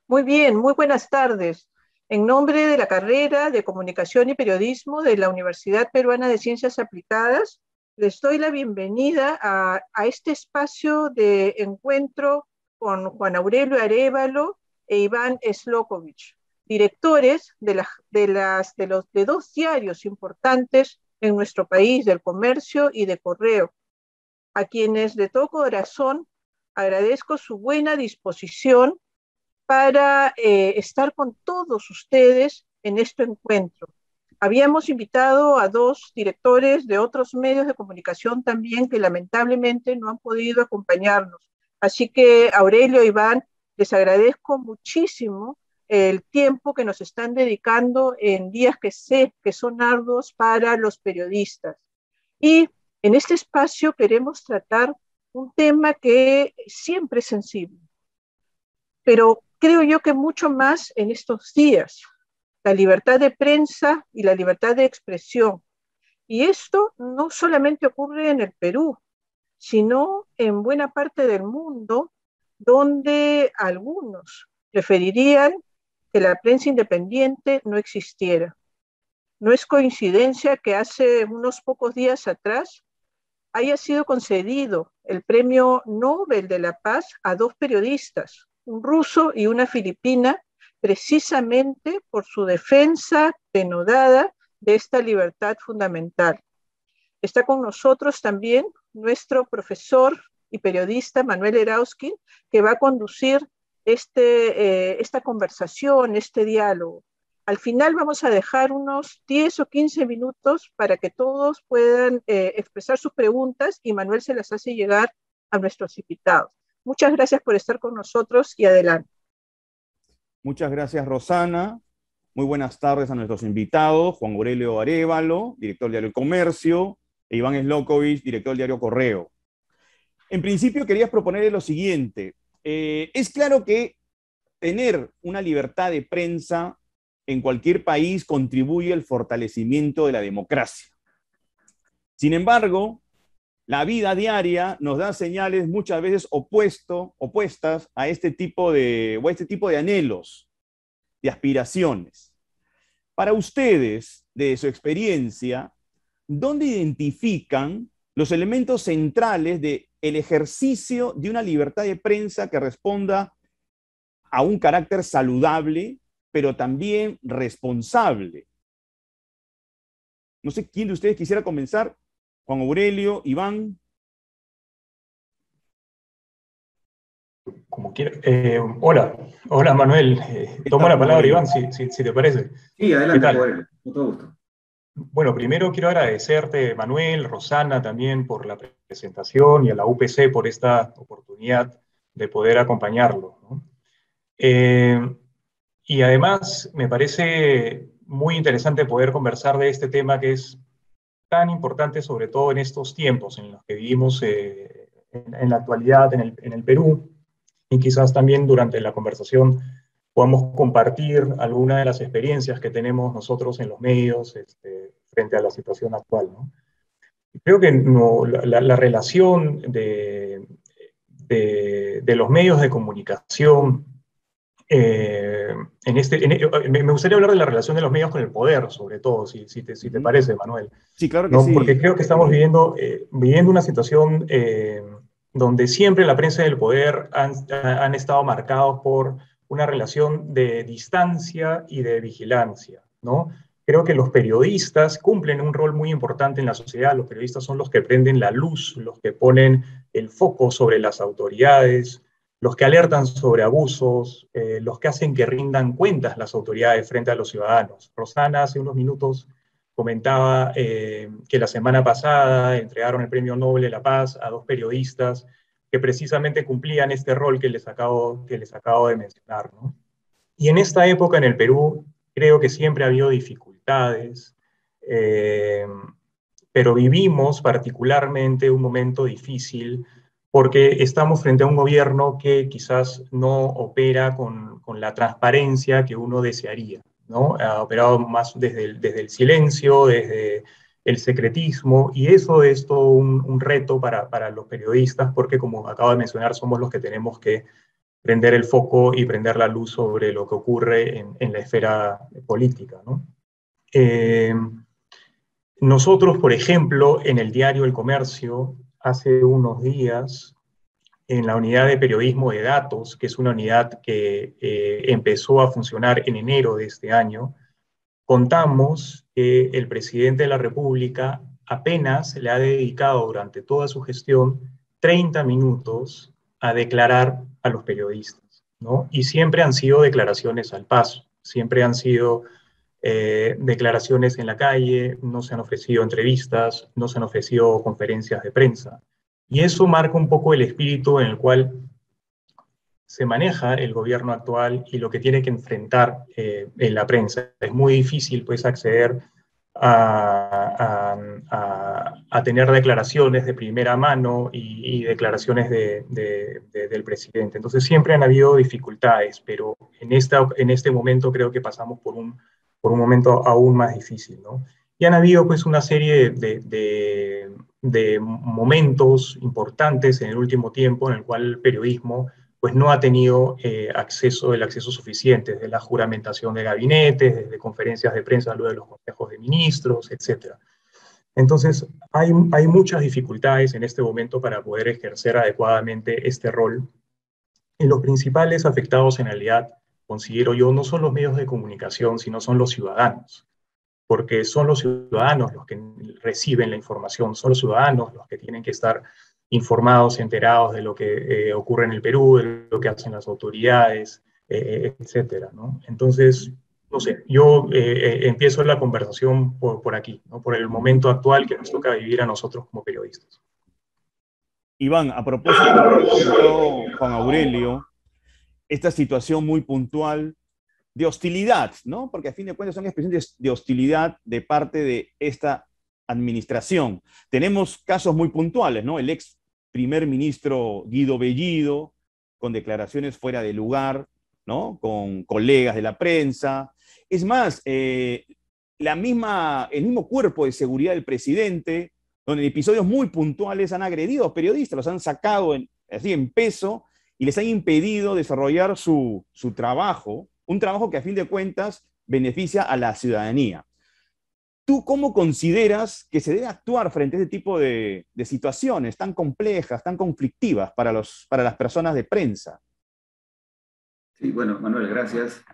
Muy bien, muy buenas tardes. En nombre de la carrera de Comunicación y Periodismo de la Universidad Peruana de Ciencias Aplicadas, les doy la bienvenida a este espacio de encuentro con Juan Aurelio Arévalo e Iván Slokovich, directores de dos diarios importantes en nuestro país, del Comercio y de Correo, a quienes de todo corazón agradezco su buena disposición para estar con todos ustedes en este encuentro. Habíamos invitado a dos directores de otros medios de comunicación también que lamentablemente no han podido acompañarnos. Así que, Aurelio, Iván, les agradezco muchísimo el tiempo que nos están dedicando en días que sé que son arduos para los periodistas. Y en este espacio queremos tratar un tema que siempre es sensible, pero creo yo que mucho más en estos días, la libertad de prensa y la libertad de expresión. Y esto no solamente ocurre en el Perú, sino en buena parte del mundo, donde algunos preferirían que la prensa independiente no existiera. No es coincidencia que hace unos pocos días atrás haya sido concedido el Premio Nobel de la Paz a dos periodistas, un ruso y una filipina, precisamente por su defensa denodada de esta libertad fundamental. Está con nosotros también nuestro profesor y periodista Manuel Erauskin, que va a conducir esta conversación, este diálogo. Al final vamos a dejar unos 10 o 15 minutos para que todos puedan expresar sus preguntas y Manuel se las hace llegar a nuestros invitados. Muchas gracias por estar con nosotros y adelante. Muchas gracias, Rosana. Muy buenas tardes a nuestros invitados, Juan Aurelio Arévalo, director del diario El Comercio, e Iván Slokovich, director del diario Correo. En principio quería proponerle lo siguiente. Es claro que tener una libertad de prensa en cualquier país contribuye al fortalecimiento de la democracia. Sin embargo, la vida diaria nos da señales muchas veces opuestas a este tipo de anhelos, de aspiraciones. Para ustedes, de su experiencia, ¿dónde identifican los elementos centrales del ejercicio de una libertad de prensa que responda a un carácter saludable, pero también responsable? No sé quién de ustedes quisiera comenzar. Juan Aurelio, Iván. Como quiera. Hola Manuel. Tomo la palabra, Iván, si te parece. Sí, adelante, Aurelio, con todo gusto. Bueno, primero quiero agradecerte, Manuel, Rosana también por la presentación y a la UPC por esta oportunidad de poder acompañarlo, ¿no? Y además me parece muy interesante poder conversar de este tema que es tan importante, sobre todo en estos tiempos en los que vivimos en la actualidad en el Perú, y quizás también durante la conversación podamos compartir algunas de las experiencias que tenemos nosotros en los medios frente a la situación actual, ¿no? Creo que la relación de los medios de comunicación, me gustaría hablar de la relación de los medios con el poder, sobre todo, si te parece, Manuel. Sí, claro que ¿No? sí. Porque creo que estamos viviendo una situación donde siempre la prensa y el poder han estado marcados por una relación de distancia y de vigilancia, ¿no? Creo que los periodistas cumplen un rol muy importante en la sociedad. Los periodistas son los que prenden la luz, los que ponen el foco sobre las autoridades, los que alertan sobre abusos, los que hacen que rindan cuentas las autoridades frente a los ciudadanos. Rosana hace unos minutos comentaba que la semana pasada entregaron el Premio Nobel de la Paz a dos periodistas que precisamente cumplían este rol que les acabo de mencionar, ¿no? Y en esta época en el Perú creo que siempre ha habido dificultades, pero vivimos particularmente un momento difícil porque estamos frente a un gobierno que quizás no opera con la transparencia que uno desearía, ¿no? Ha operado más desde el silencio, desde el secretismo, y eso es todo un reto para los periodistas, porque como acabo de mencionar, somos los que tenemos que prender el foco y prender la luz sobre lo que ocurre en la esfera política, ¿no? Nosotros, por ejemplo, en el diario El Comercio, hace unos días, en la unidad de periodismo de datos, que es una unidad que empezó a funcionar en enero de este año, contamos que el presidente de la República apenas le ha dedicado durante toda su gestión 30 minutos a declarar a los periodistas, ¿no? Y siempre han sido declaraciones al paso, siempre han sido declaraciones en la calle, no se han ofrecido entrevistas, no se han ofrecido conferencias de prensa. Y eso marca un poco el espíritu en el cual se maneja el gobierno actual y lo que tiene que enfrentar en la prensa. Es muy difícil, pues, acceder a tener declaraciones de primera mano y declaraciones del presidente. Entonces siempre han habido dificultades, pero en este momento creo que pasamos por un momento aún más difícil, ¿no? Y han habido, pues, una serie de momentos importantes en el último tiempo en el cual el periodismo pues no ha tenido el acceso suficiente, desde la juramentación de gabinetes, desde conferencias de prensa, luego de los consejos de ministros, etc. Entonces, hay muchas dificultades en este momento para poder ejercer adecuadamente este rol. Y los principales afectados, en realidad, considero yo, no son los medios de comunicación, sino son los ciudadanos, porque son los ciudadanos los que reciben la información, son los ciudadanos los que tienen que estar informados, enterados de lo que ocurre en el Perú, de lo que hacen las autoridades, etcétera, ¿no? Entonces, no sé, yo empiezo la conversación por aquí, ¿no? Por el momento actual que nos toca vivir a nosotros como periodistas. Iván, a propósito de lo que comentó Juan Aurelio, esta situación muy puntual de hostilidad, ¿no? Porque a fin de cuentas son expresiones de hostilidad de parte de esta administración. Tenemos casos muy puntuales, ¿no? El ex primer ministro Guido Bellido, con declaraciones fuera de lugar, ¿no? Con colegas de la prensa. Es más, el mismo cuerpo de seguridad del presidente, donde en episodios muy puntuales han agredido a periodistas, los han sacado así en peso y les han impedido desarrollar su trabajo, un trabajo que a fin de cuentas beneficia a la ciudadanía. ¿Tú cómo consideras que se debe actuar frente a este tipo de situaciones tan complejas, tan conflictivas para las personas de prensa? Sí, bueno, Manuel, gracias.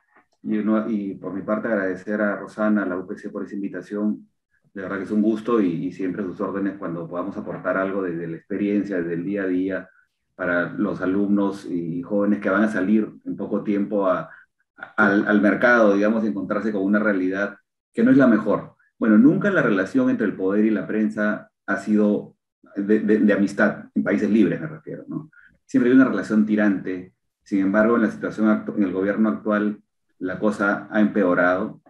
Y por mi parte agradecer a Rosana, a la UPC por esa invitación. De verdad que es un gusto y siempre a sus órdenes cuando podamos aportar algo desde la experiencia, desde el día a día, para los alumnos y jóvenes que van a salir en poco tiempo al mercado, digamos, y encontrarse con una realidad que no es la mejor. Bueno, nunca la relación entre el poder y la prensa ha sido de amistad, en países libres me refiero, ¿no? Siempre hay una relación tirante. Sin embargo, en la situación en el gobierno actual, la cosa ha empeorado.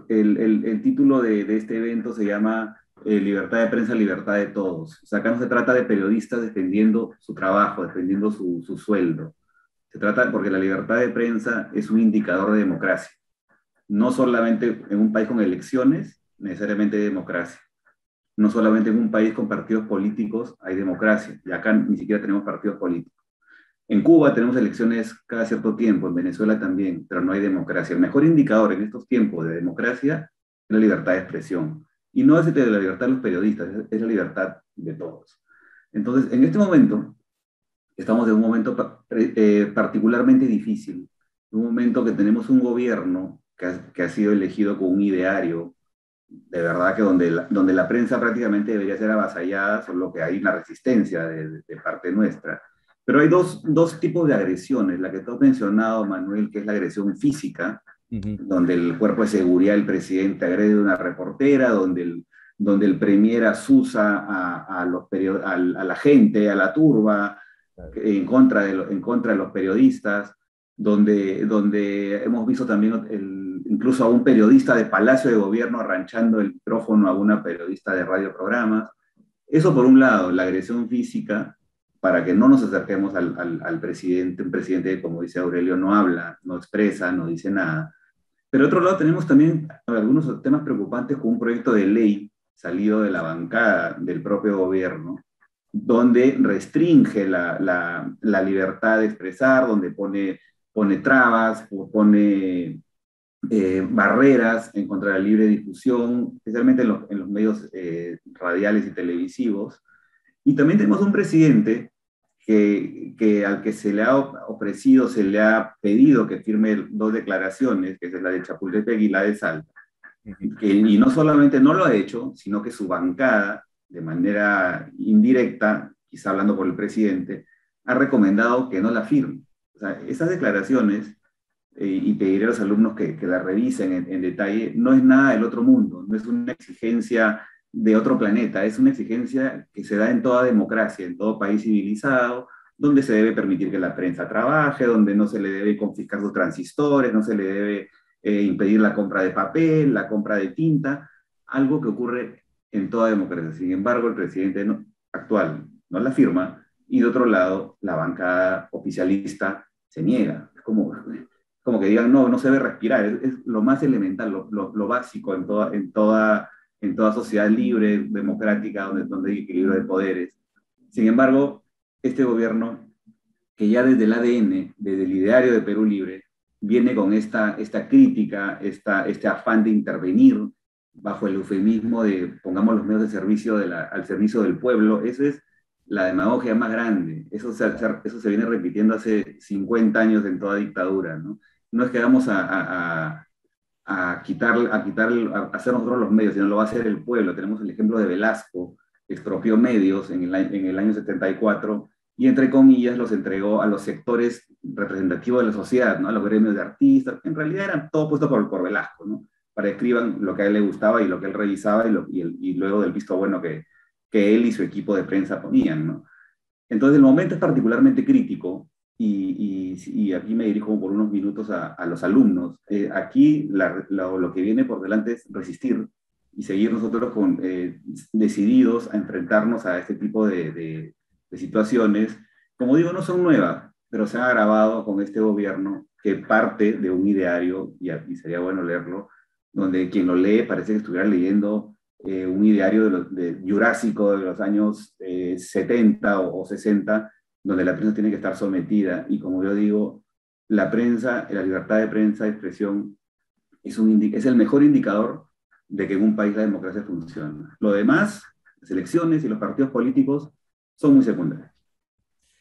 El título de este evento se llama Libertad de prensa, libertad de todos. O sea, acá no se trata de periodistas defendiendo su trabajo, defendiendo su sueldo. Se trata porque la libertad de prensa es un indicador de democracia. No solamente en un país con elecciones, necesariamente hay democracia. No solamente en un país con partidos políticos hay democracia. Y acá ni siquiera tenemos partidos políticos. En Cuba tenemos elecciones cada cierto tiempo, en Venezuela también, pero no hay democracia. El mejor indicador en estos tiempos de democracia es la libertad de expresión. Y no es de la libertad de los periodistas, es la libertad de todos. Entonces, en este momento, estamos en un momento particularmente difícil. Un momento que tenemos un gobierno que ha sido elegido con un ideario, de verdad que donde la prensa prácticamente debería ser avasallada, solo que hay una resistencia de parte nuestra. Pero hay dos tipos de agresiones. La que tú has mencionado, Manuel, que es la agresión física, donde el cuerpo de seguridad del presidente agrede a una reportera, donde el premier asusa a la gente, a la turba, en contra de los periodistas, donde hemos visto también incluso a un periodista de Palacio de Gobierno arranchando el micrófono a una periodista de radioprogramas. Eso por un lado, la agresión física, para que no nos acerquemos al presidente, un presidente que, como dice Aurelio, no habla, no expresa, no dice nada. Pero otro lado tenemos también algunos temas preocupantes con un proyecto de ley salido de la bancada del propio gobierno, donde restringe la libertad de expresar, donde pone trabas, pone barreras en contra de la libre difusión, especialmente en los medios radiales y televisivos. Y también tenemos un presidente al que se le ha ofrecido, se le ha pedido que firme dos declaraciones, que es la de Chapultepec y la de Salta, y no solamente no lo ha hecho, sino que su bancada, de manera indirecta, quizá hablando por el presidente, ha recomendado que no la firme. O sea, esas declaraciones, y pediré a los alumnos que la revisen en detalle, no es nada del otro mundo, no es una exigencia de otro planeta, es una exigencia que se da en toda democracia, en todo país civilizado, donde se debe permitir que la prensa trabaje, donde no se le debe confiscar sus transistores, no se le debe impedir la compra de papel, la compra de tinta, algo que ocurre en toda democracia. Sin embargo, el presidente actual no la firma, y de otro lado, la bancada oficialista se niega. Es como que digan, no se debe respirar, es lo más elemental, lo básico en toda sociedad libre, democrática, donde hay equilibrio de poderes. Sin embargo, este gobierno, que ya desde el ADN, desde el ideario de Perú Libre, viene con esta crítica, este afán de intervenir bajo el eufemismo de pongamos los medios de servicio al servicio del pueblo. Eso es la demagogia más grande. Eso se viene repitiendo hace 50 años en toda dictadura, ¿no? No es que vamos a hacer nosotros los medios, sino lo va a hacer el pueblo. Tenemos el ejemplo de Velasco, que expropió medios en el año 74, y entre comillas los entregó a los sectores representativos de la sociedad, ¿no? A los gremios de artistas, que en realidad eran todo puesto por Velasco, ¿no? Para que escriban lo que a él le gustaba y lo que él revisaba, y luego del visto bueno que él y su equipo de prensa ponían, ¿no? Entonces el momento es particularmente crítico, y aquí me dirijo por unos minutos a los alumnos. Aquí lo que viene por delante es resistir y seguir nosotros decididos a enfrentarnos a este tipo de situaciones. Como digo, no son nuevas, pero se han agravado con este gobierno, que parte de un ideario, y sería bueno leerlo, donde quien lo lee parece que estuviera leyendo un ideario de jurásico de los años 70 o 60, donde la prensa tiene que estar sometida. Y como yo digo, la prensa, la libertad de prensa, de expresión, es el mejor indicador de que en un país la democracia funciona. Lo demás, las elecciones y los partidos políticos, son muy secundarios.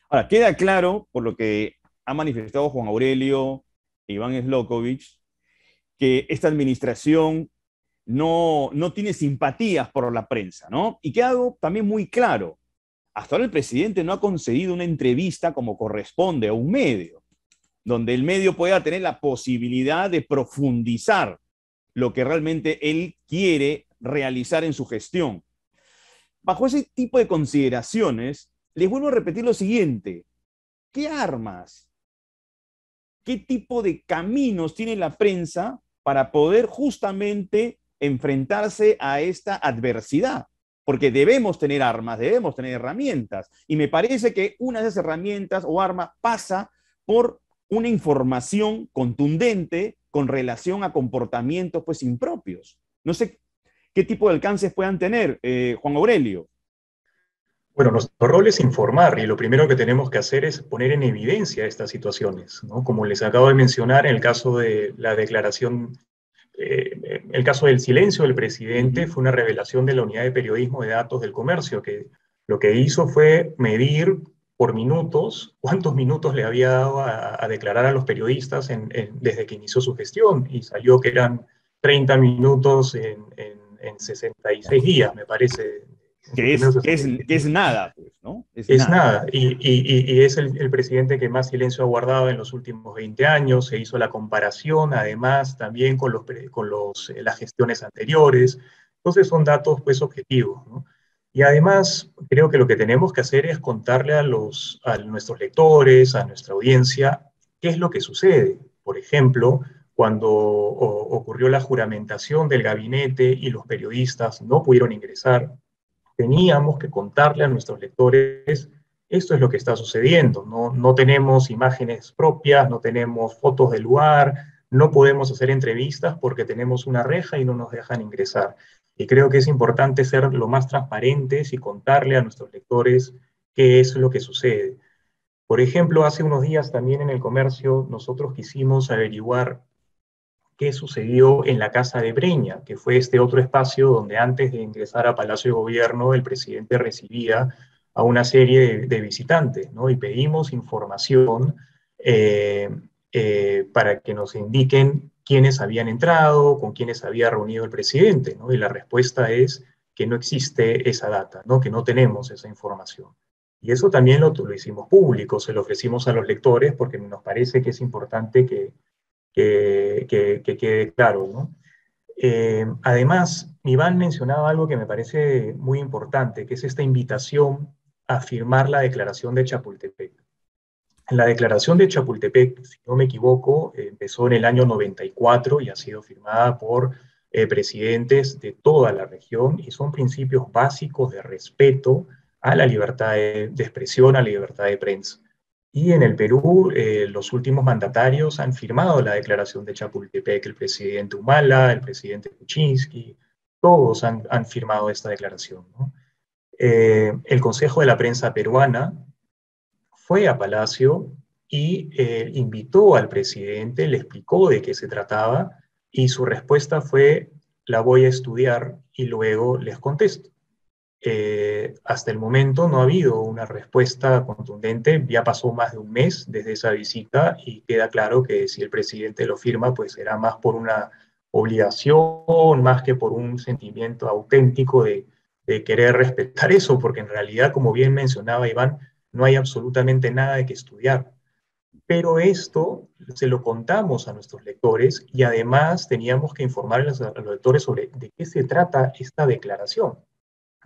Ahora, queda claro, por lo que ha manifestado Juan Aurelio e Iván Slokovich, que esta administración no tiene simpatías por la prensa, ¿no? Y queda algo también muy claro. Hasta ahora el presidente no ha concedido una entrevista como corresponde a un medio, donde el medio pueda tener la posibilidad de profundizar lo que realmente él quiere realizar en su gestión. Bajo ese tipo de consideraciones, les vuelvo a repetir lo siguiente: ¿qué armas, qué tipo de caminos tiene la prensa para poder justamente enfrentarse a esta adversidad? Porque debemos tener armas, debemos tener herramientas. Y me parece que una de esas herramientas o armas pasa por una información contundente con relación a comportamientos pues impropios. No sé qué tipo de alcances puedan tener, Juan Aurelio. Bueno, nuestro rol es informar, y lo primero que tenemos que hacer es poner en evidencia estas situaciones, ¿no? Como les acabo de mencionar, en el caso de la declaración, el caso del silencio del presidente fue una revelación de la Unidad de Periodismo de Datos del Comercio, que lo que hizo fue medir por minutos cuántos minutos le había dado a declarar a los periodistas desde que inició su gestión, y salió que eran 30 minutos en 66 días, me parece. Que es nada, pues, ¿no? Es nada. Y es el presidente que más silencio ha guardado en los últimos 20 años. Se hizo la comparación, además, también con las gestiones anteriores. Entonces son datos, pues, objetivos, ¿no? Y además, creo que lo que tenemos que hacer es contarle a nuestros lectores, a nuestra audiencia, qué es lo que sucede. Por ejemplo, cuando ocurrió la juramentación del gabinete y los periodistas no pudieron ingresar, teníamos que contarle a nuestros lectores: esto es lo que está sucediendo. No tenemos imágenes propias, no tenemos fotos del lugar, no podemos hacer entrevistas porque tenemos una reja y no nos dejan ingresar. Y creo que es importante ser lo más transparentes y contarle a nuestros lectores qué es lo que sucede. Por ejemplo, hace unos días también en El Comercio nosotros quisimos averiguar qué sucedió en la Casa de Breña, que fue este otro espacio donde antes de ingresar a Palacio de Gobierno el presidente recibía a una serie de visitantes, ¿no? Y pedimos información eh, para que nos indiquen quiénes habían entrado, con quiénes había reunido el presidente, ¿no? Y la respuesta es que no existe esa data, ¿no? Que no tenemos esa información. Y eso también lo hicimos público, se lo ofrecimos a los lectores porque nos parece que es importante que quede claro, ¿no? Además, Iván mencionaba algo que me parece muy importante, que es esta invitación a firmar la Declaración de Chapultepec. La Declaración de Chapultepec, si no me equivoco, empezó en el año 94 y ha sido firmada por presidentes de toda la región y son principios básicos de respeto a la libertad de expresión, a la libertad de prensa. Y en el Perú, los últimos mandatarios han firmado la Declaración de Chapultepec, el presidente Humala, el presidente Kuczynski, todos han firmado esta declaración, ¿no? El Consejo de la Prensa Peruana fue a Palacio y invitó al presidente, le explicó de qué se trataba y su respuesta fue: la voy a estudiar y luego les contesto. Hasta el momento no ha habido una respuesta contundente, ya pasó más de un mes desde esa visita y queda claro que si el presidente lo firma, pues será más por una obligación, más que por un sentimiento auténtico de querer respetar eso, porque en realidad, como bien mencionaba Iván, no hay absolutamente nada de que estudiar. Pero esto se lo contamos a nuestros lectores y además teníamos que informarles a los lectores sobre de qué se trata esta declaración.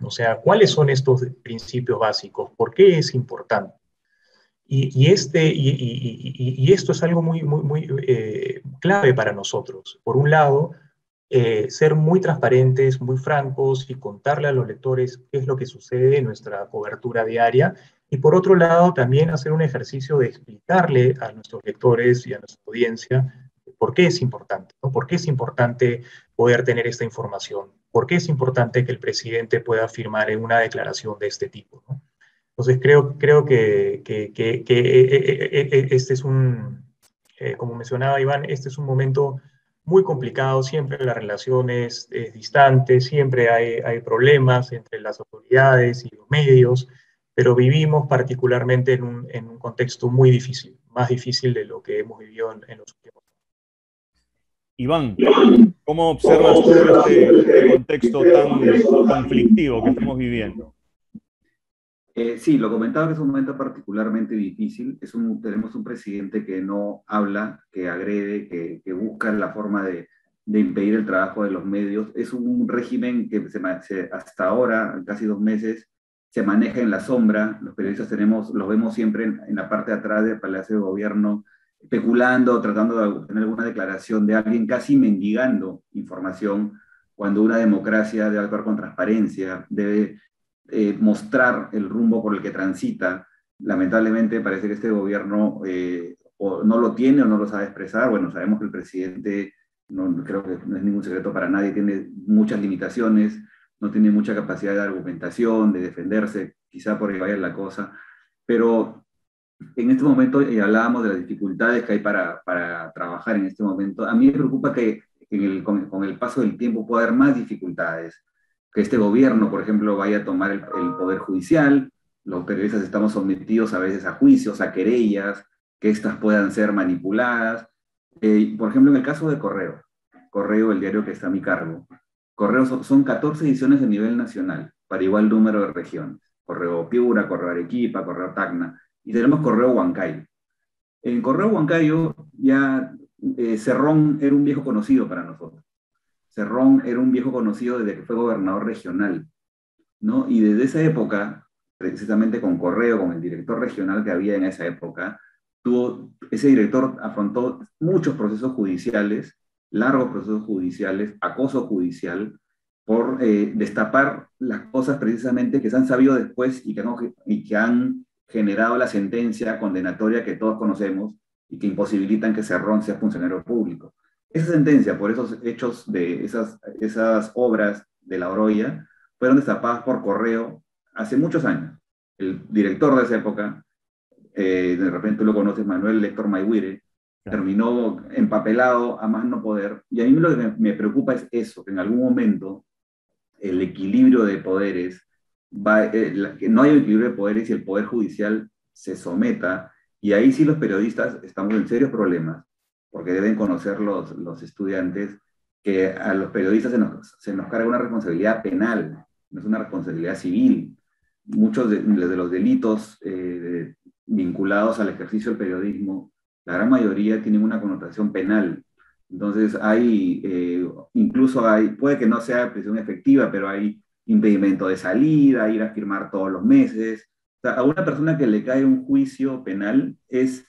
O sea, ¿cuáles son estos principios básicos? ¿Por qué es importante? Y esto es algo muy clave para nosotros. Por un lado, ser muy transparentes, muy francos y contarle a los lectores qué es lo que sucede en nuestra cobertura diaria. Y por otro lado, también hacer un ejercicio de explicarle a nuestros lectores y a nuestra audiencia por qué es importante, ¿no? ¿Por qué es importante poder tener esta información? ¿Por qué es importante que el presidente pueda firmar en una declaración de este tipo, ¿no? Entonces creo que este es como mencionaba Iván, este es un momento muy complicado, siempre la relación es distante, siempre hay problemas entre las autoridades y los medios, pero vivimos particularmente en un contexto muy difícil, más difícil de lo que hemos vivido en los últimos años. Iván, ¿cómo observas tú este contexto tan conflictivo que estamos viviendo? Sí, lo comentaba que es un momento particularmente difícil. Tenemos un presidente que no habla, que agrede, que busca la forma de impedir el trabajo de los medios. Es un régimen que hasta ahora, casi 2 meses, se maneja en la sombra. Los periodistas los vemos siempre en la parte de atrás del Palacio de Gobierno, especulando, tratando de obtener alguna declaración de alguien, casi mendigando información, cuando una democracia debe actuar con transparencia, debe mostrar el rumbo por el que transita. Lamentablemente parece que este gobierno o no lo tiene o no lo sabe expresar. Bueno, sabemos que el presidente, creo que no es ningún secreto para nadie, tiene muchas limitaciones, no tiene mucha capacidad de argumentación, de defenderse, quizá por ahí vaya la cosa, pero en este momento hablábamos de las dificultades que hay para trabajar en este momento. A mí me preocupa que con el paso del tiempo pueda haber más dificultades, que este gobierno, por ejemplo, vaya a tomar el poder judicial. Los periodistas estamos sometidos a veces a juicios, a querellas, que estas puedan ser manipuladas. Por ejemplo, en el caso de Correo, el diario que está a mi cargo, Correo son 14 ediciones a nivel nacional, para igual número de regiones. Correo Piura, Correo Arequipa, Correo Tacna, y tenemos Correo Huancayo. En Correo Huancayo ya Cerrón era un viejo conocido para nosotros. Cerrón era un viejo conocido desde que fue gobernador regional, ¿no? Y desde esa época, precisamente con Correo, con el director regional que había en esa época, ese director afrontó muchos procesos judiciales, largos procesos judiciales, acoso judicial, por destapar las cosas precisamente que se han sabido después y que han generado la sentencia condenatoria que todos conocemos y que imposibilitan que Cerrón sea funcionario público. Esa sentencia, por esos hechos de esas obras de La Oroya fueron destapadas por correo hace muchos años. El director de esa época, de repente tú lo conoces, Manuel Lector Mayhuire, terminó empapelado a más no poder. Y a mí lo que me preocupa es eso, que en algún momento el equilibrio de poderes, que no haya equilibrio de poderes y el poder judicial se someta, y ahí sí los periodistas estamos en serios problemas, porque deben conocer los estudiantes que a los periodistas se nos carga una responsabilidad penal, no es una responsabilidad civil. Muchos de los delitos vinculados al ejercicio del periodismo, la gran mayoría tienen una connotación penal. Entonces incluso puede que no sea prisión efectiva, pero hay impedimento de salida, ir a firmar todos los meses. O sea, a una persona que le cae un juicio penal es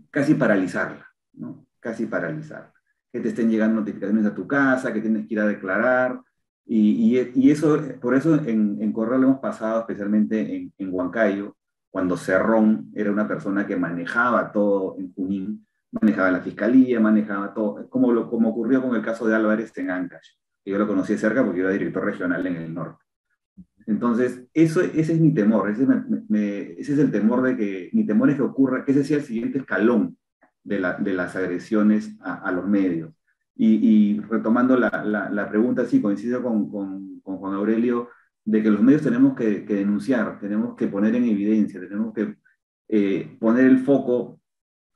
casi paralizarla, ¿no? Casi paralizarla. Que te estén llegando notificaciones a tu casa, que tienes que ir a declarar, y eso, por eso en Correo lo hemos pasado, especialmente en Huancayo, cuando Cerrón era una persona que manejaba todo en Junín, manejaba la fiscalía, manejaba todo, como ocurrió con el caso de Álvarez en Ancash, que yo lo conocí de cerca porque yo era director regional en el norte. Entonces, ese es mi temor, ese es el temor mi temor es que ocurra, que ese sea el siguiente escalón de las agresiones a los medios. Y retomando la pregunta, sí, coincido con Juan Aurelio, de que los medios tenemos que denunciar, tenemos que poner en evidencia, tenemos que poner el foco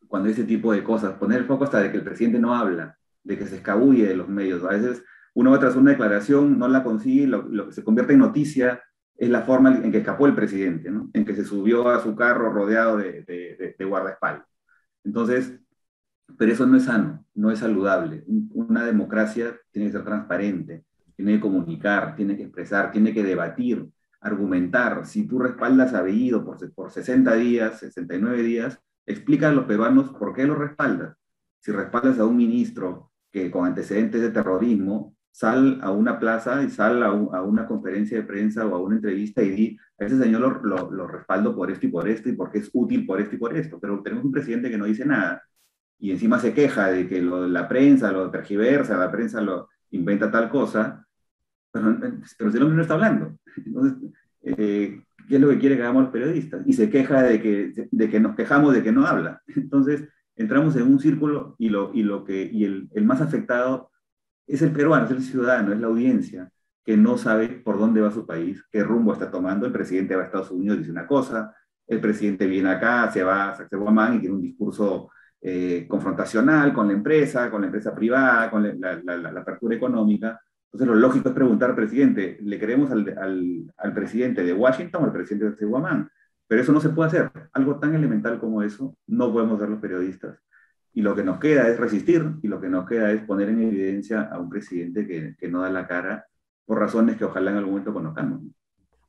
cuando ese tipo de cosas, poner el foco hasta de que el presidente no habla, de que se escabulle de los medios. A veces uno va tras una declaración, no la consigue, lo que se convierte en noticia es la forma en que escapó el presidente, ¿no? En que se subió a su carro rodeado de guardaespaldas. Entonces, pero eso no es sano, no es saludable. Una democracia tiene que ser transparente, tiene que comunicar, tiene que expresar, tiene que debatir, argumentar. Si tú respaldas a Bellido por 60 días, 69 días, explica a los peruanos por qué lo respaldas. Si respaldas a un ministro que con antecedentes de terrorismo, sal a una plaza y sal a una conferencia de prensa o a una entrevista y di, a ese señor lo respaldo por esto y porque es útil por esto y por esto. Pero tenemos un presidente que no dice nada y encima se queja de que la prensa lo tergiversa, la prensa lo inventa tal cosa, pero si el hombre no está hablando. Entonces, ¿qué es lo que quiere que hagamos los periodistas? Y se queja de que nos quejamos de que no habla. Entonces, entramos en un círculo y el más afectado es el peruano, es el ciudadano, es la audiencia, que no sabe por dónde va su país, qué rumbo está tomando. El presidente va a Estados Unidos y dice una cosa, el presidente viene acá, se va a Sacsayhuamán y tiene un discurso confrontacional con la empresa privada, con la apertura económica. Entonces lo lógico es preguntar al presidente, ¿le creemos al presidente de Washington o al presidente de Sacsayhuamán? Pero eso no se puede hacer. Algo tan elemental como eso no podemos hacer los periodistas. Y lo que nos queda es resistir, y lo que nos queda es poner en evidencia a un presidente que no da la cara por razones que ojalá en algún momento conozcamos.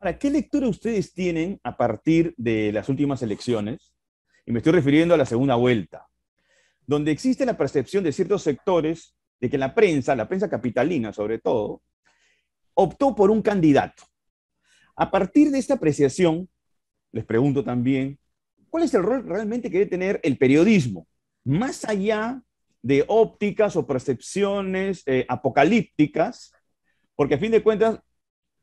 Ahora, ¿qué lectura ustedes tienen a partir de las últimas elecciones? Y me estoy refiriendo a la segunda vuelta, donde existe la percepción de ciertos sectores de que la prensa capitalina sobre todo, optó por un candidato. A partir de esta apreciación, les pregunto también, ¿cuál es el rol realmente que debe tener el periodismo? Más allá de ópticas o percepciones apocalípticas, porque a fin de cuentas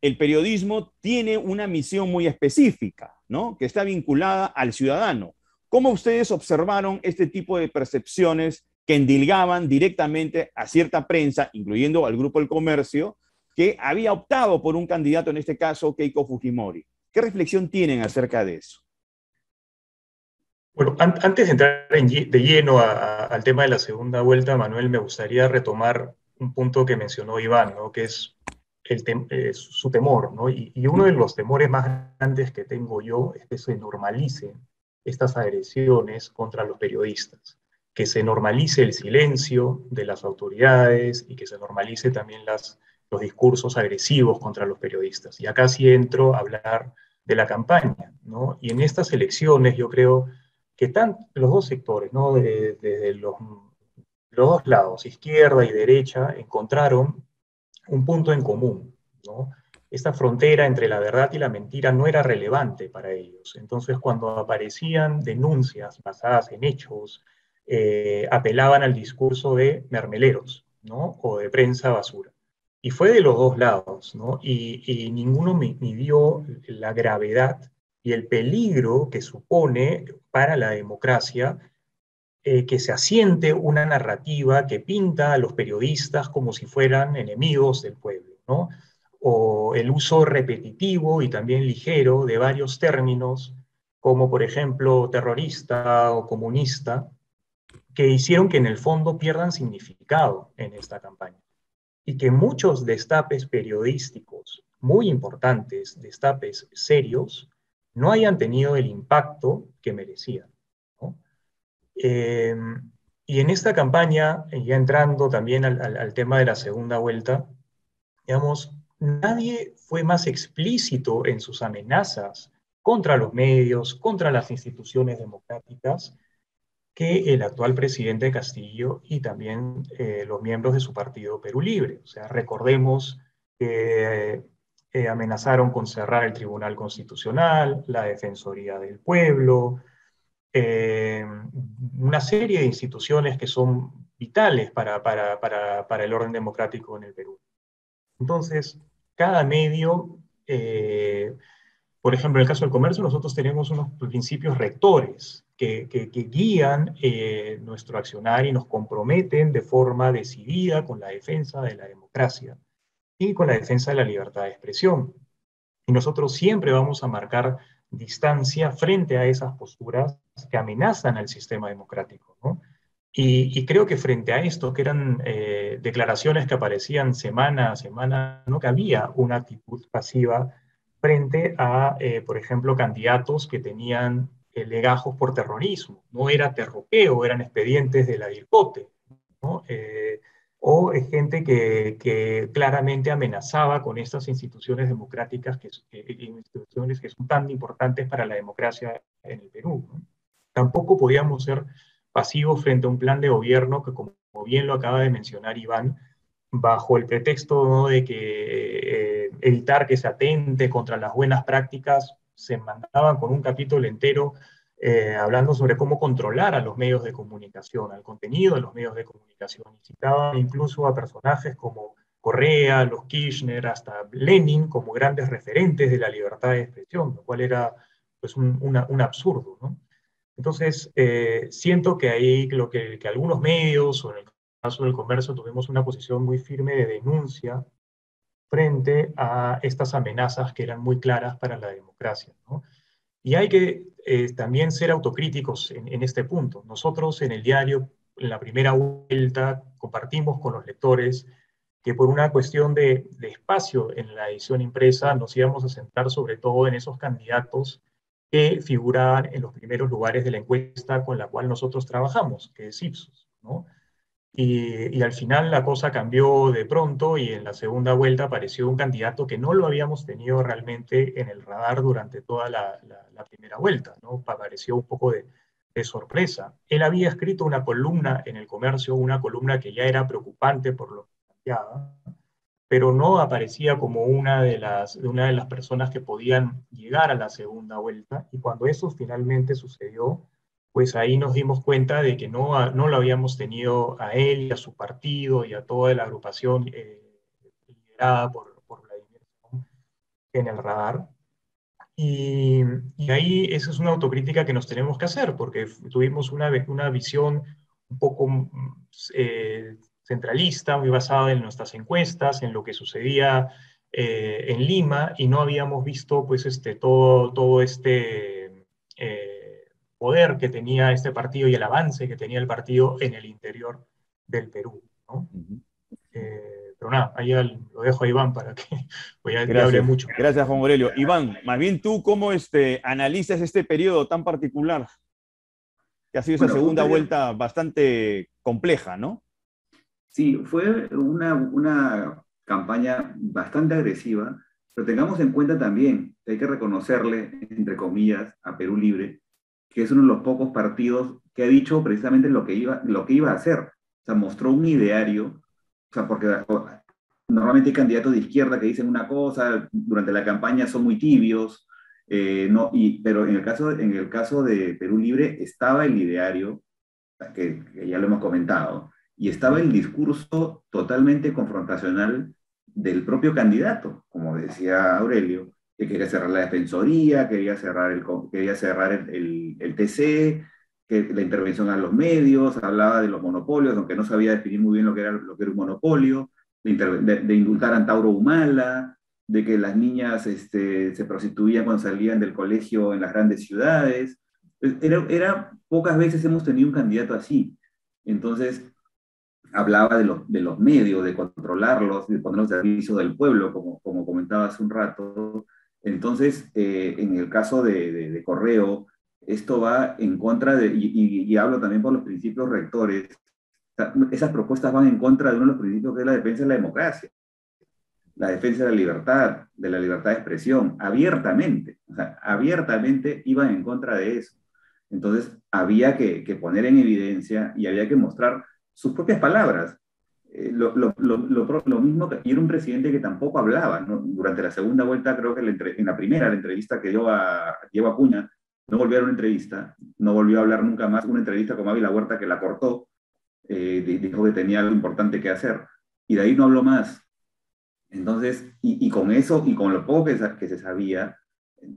el periodismo tiene una misión muy específica, ¿no? Que está vinculada al ciudadano. ¿Cómo ustedes observaron este tipo de percepciones que endilgaban directamente a cierta prensa, incluyendo al Grupo El Comercio, que había optado por un candidato, en este caso Keiko Fujimori? ¿Qué reflexión tienen acerca de eso? Bueno, antes de entrar de lleno al tema de la segunda vuelta, Manuel, me gustaría retomar un punto que mencionó Iván, ¿no? Que es su temor, ¿no? Y uno de los temores más grandes que tengo yo es que se normalicen estas agresiones contra los periodistas, que se normalice el silencio de las autoridades y que se normalice también los discursos agresivos contra los periodistas. Y acá sí entro a hablar de la campaña, ¿no? Y en estas elecciones yo creo que los dos sectores, ¿no? Desde los dos lados, izquierda y derecha, encontraron un punto en común, ¿no? Esta frontera entre la verdad y la mentira no era relevante para ellos. Entonces, cuando aparecían denuncias basadas en hechos, apelaban al discurso de mermeleros, ¿no? O de prensa basura. Y fue de los dos lados, ¿no? Y ninguno midió la gravedad y el peligro que supone para la democracia que se asiente una narrativa que pinta a los periodistas como si fueran enemigos del pueblo, ¿no? O el uso repetitivo y también ligero de varios términos, como por ejemplo terrorista o comunista, que hicieron que en el fondo pierdan significado en esta campaña. Y que muchos destapes periodísticos muy importantes, destapes serios, no hayan tenido el impacto que merecían, ¿no? Eh, y en esta campaña, ya entrando también al tema de la segunda vuelta, digamos, nadie fue más explícito en sus amenazas contra los medios, contra las instituciones democráticas, que el actual presidente Castillo y también los miembros de su partido Perú Libre. O sea, recordemos que amenazaron con cerrar el Tribunal Constitucional, la Defensoría del Pueblo, eh, una serie de instituciones que son vitales para el orden democrático en el Perú. Entonces, cada medio, por ejemplo, en el caso del comercio, nosotros tenemos unos principios rectores que guían nuestro accionar y nos comprometen de forma decidida con la defensa de la democracia y con la defensa de la libertad de expresión. Y nosotros siempre vamos a marcar distancia frente a esas posturas que amenazan al sistema democrático, ¿no? Y creo que frente a esto, que eran declaraciones que aparecían semana a semana, no cabía una actitud pasiva frente a, por ejemplo, candidatos que tenían legajos por terrorismo. No era terroqueo, eran expedientes de la DIRCOTE, ¿no? O gente que claramente amenazaba con estas instituciones democráticas, instituciones que son tan importantes para la democracia en el Perú, ¿no? Tampoco podíamos ser pasivos frente a un plan de gobierno que, como bien lo acaba de mencionar Iván, bajo el pretexto, ¿no?, de que evitar que se atente contra las buenas prácticas, se mandaban con un capítulo entero hablando sobre cómo controlar a los medios de comunicación, al contenido de los medios de comunicación. Y citaban incluso a personajes como Correa, los Kirchner, hasta Lenin como grandes referentes de la libertad de expresión, lo cual era pues un absurdo, ¿no? Entonces, siento que ahí que algunos medios, o en el caso del comercio, tuvimos una posición muy firme de denuncia frente a estas amenazas que eran muy claras para la democracia, ¿no? Y hay que también ser autocríticos en este punto. Nosotros en el diario, en la primera vuelta, compartimos con los lectores que por una cuestión de espacio en la edición impresa nos íbamos a centrar sobre todo en esos candidatos que figuraban en los primeros lugares de la encuesta con la cual nosotros trabajamos, que es Ipsos, ¿no? Y al final la cosa cambió de pronto y en la segunda vuelta apareció un candidato que no lo habíamos tenido realmente en el radar durante toda la primera vuelta, ¿no? Apareció un poco de sorpresa. Él había escrito una columna en El Comercio, una columna que ya era preocupante por lo que planteaba, pero no aparecía como una de las personas que podían llegar a la segunda vuelta. Y cuando eso finalmente sucedió, pues ahí nos dimos cuenta de que no lo habíamos tenido a él y a su partido y a toda la agrupación liderada por Vladimir en el radar. Y, y ahí esa es una autocrítica que nos tenemos que hacer, porque tuvimos una visión un poco centralista, muy basada en nuestras encuestas, en lo que sucedía en Lima, y no habíamos visto pues todo este poder que tenía este partido y el avance que tenía el partido en el interior del Perú, ¿no? Pero nada, ahí lo dejo a Iván para que pues ya hablé Gracias, mucho. gracias Juan Aurelio. Iván, más bien tú, ¿cómo analizas este periodo tan particular que ha sido esa Bueno, fue un segunda periodo, vuelta bastante compleja, ¿no? sí, fue una campaña bastante agresiva, pero tengamos en cuenta también que hay que reconocerle, entre comillas, a Perú Libre, que es uno de los pocos partidos que ha dicho precisamente lo que iba a hacer. O sea, mostró un ideario, o sea, porque normalmente hay candidatos de izquierda que dicen una cosa, durante la campaña son muy tibios, no, pero en el caso de Perú Libre estaba el ideario, que ya lo hemos comentado, y estaba el discurso totalmente confrontacional del propio candidato, como decía Aurelio, que quería cerrar la defensoría, quería cerrar el TC, que la intervención a los medios, hablaba de los monopolios, aunque no sabía definir muy bien lo que era un monopolio, de indultar a Antauro Humala, de que las niñas se prostituían cuando salían del colegio en las grandes ciudades. Pocas veces hemos tenido un candidato así. Entonces, hablaba de los medios, de controlarlos, de ponerlos al servicio del pueblo, como comentaba hace un rato. Entonces, en el caso de Correo, esto va en contra y hablo también por los principios rectores, esas propuestas van en contra de uno de los principios que es la defensa de la democracia, la defensa de la libertad de expresión, abiertamente, o sea, abiertamente iban en contra de eso. Entonces, había que poner en evidencia y había que mostrar sus propias palabras. Lo mismo y era un presidente que tampoco hablaba, ¿no? Durante la segunda vuelta, creo que en la primera, la entrevista que dio a Diego Acuña, no volvió a dar una entrevista, no volvió a hablar nunca más, una entrevista con Ávila Huerta que la cortó, dijo que tenía algo importante que hacer, y de ahí no habló más. Entonces, y con eso, y con lo poco que se sabía,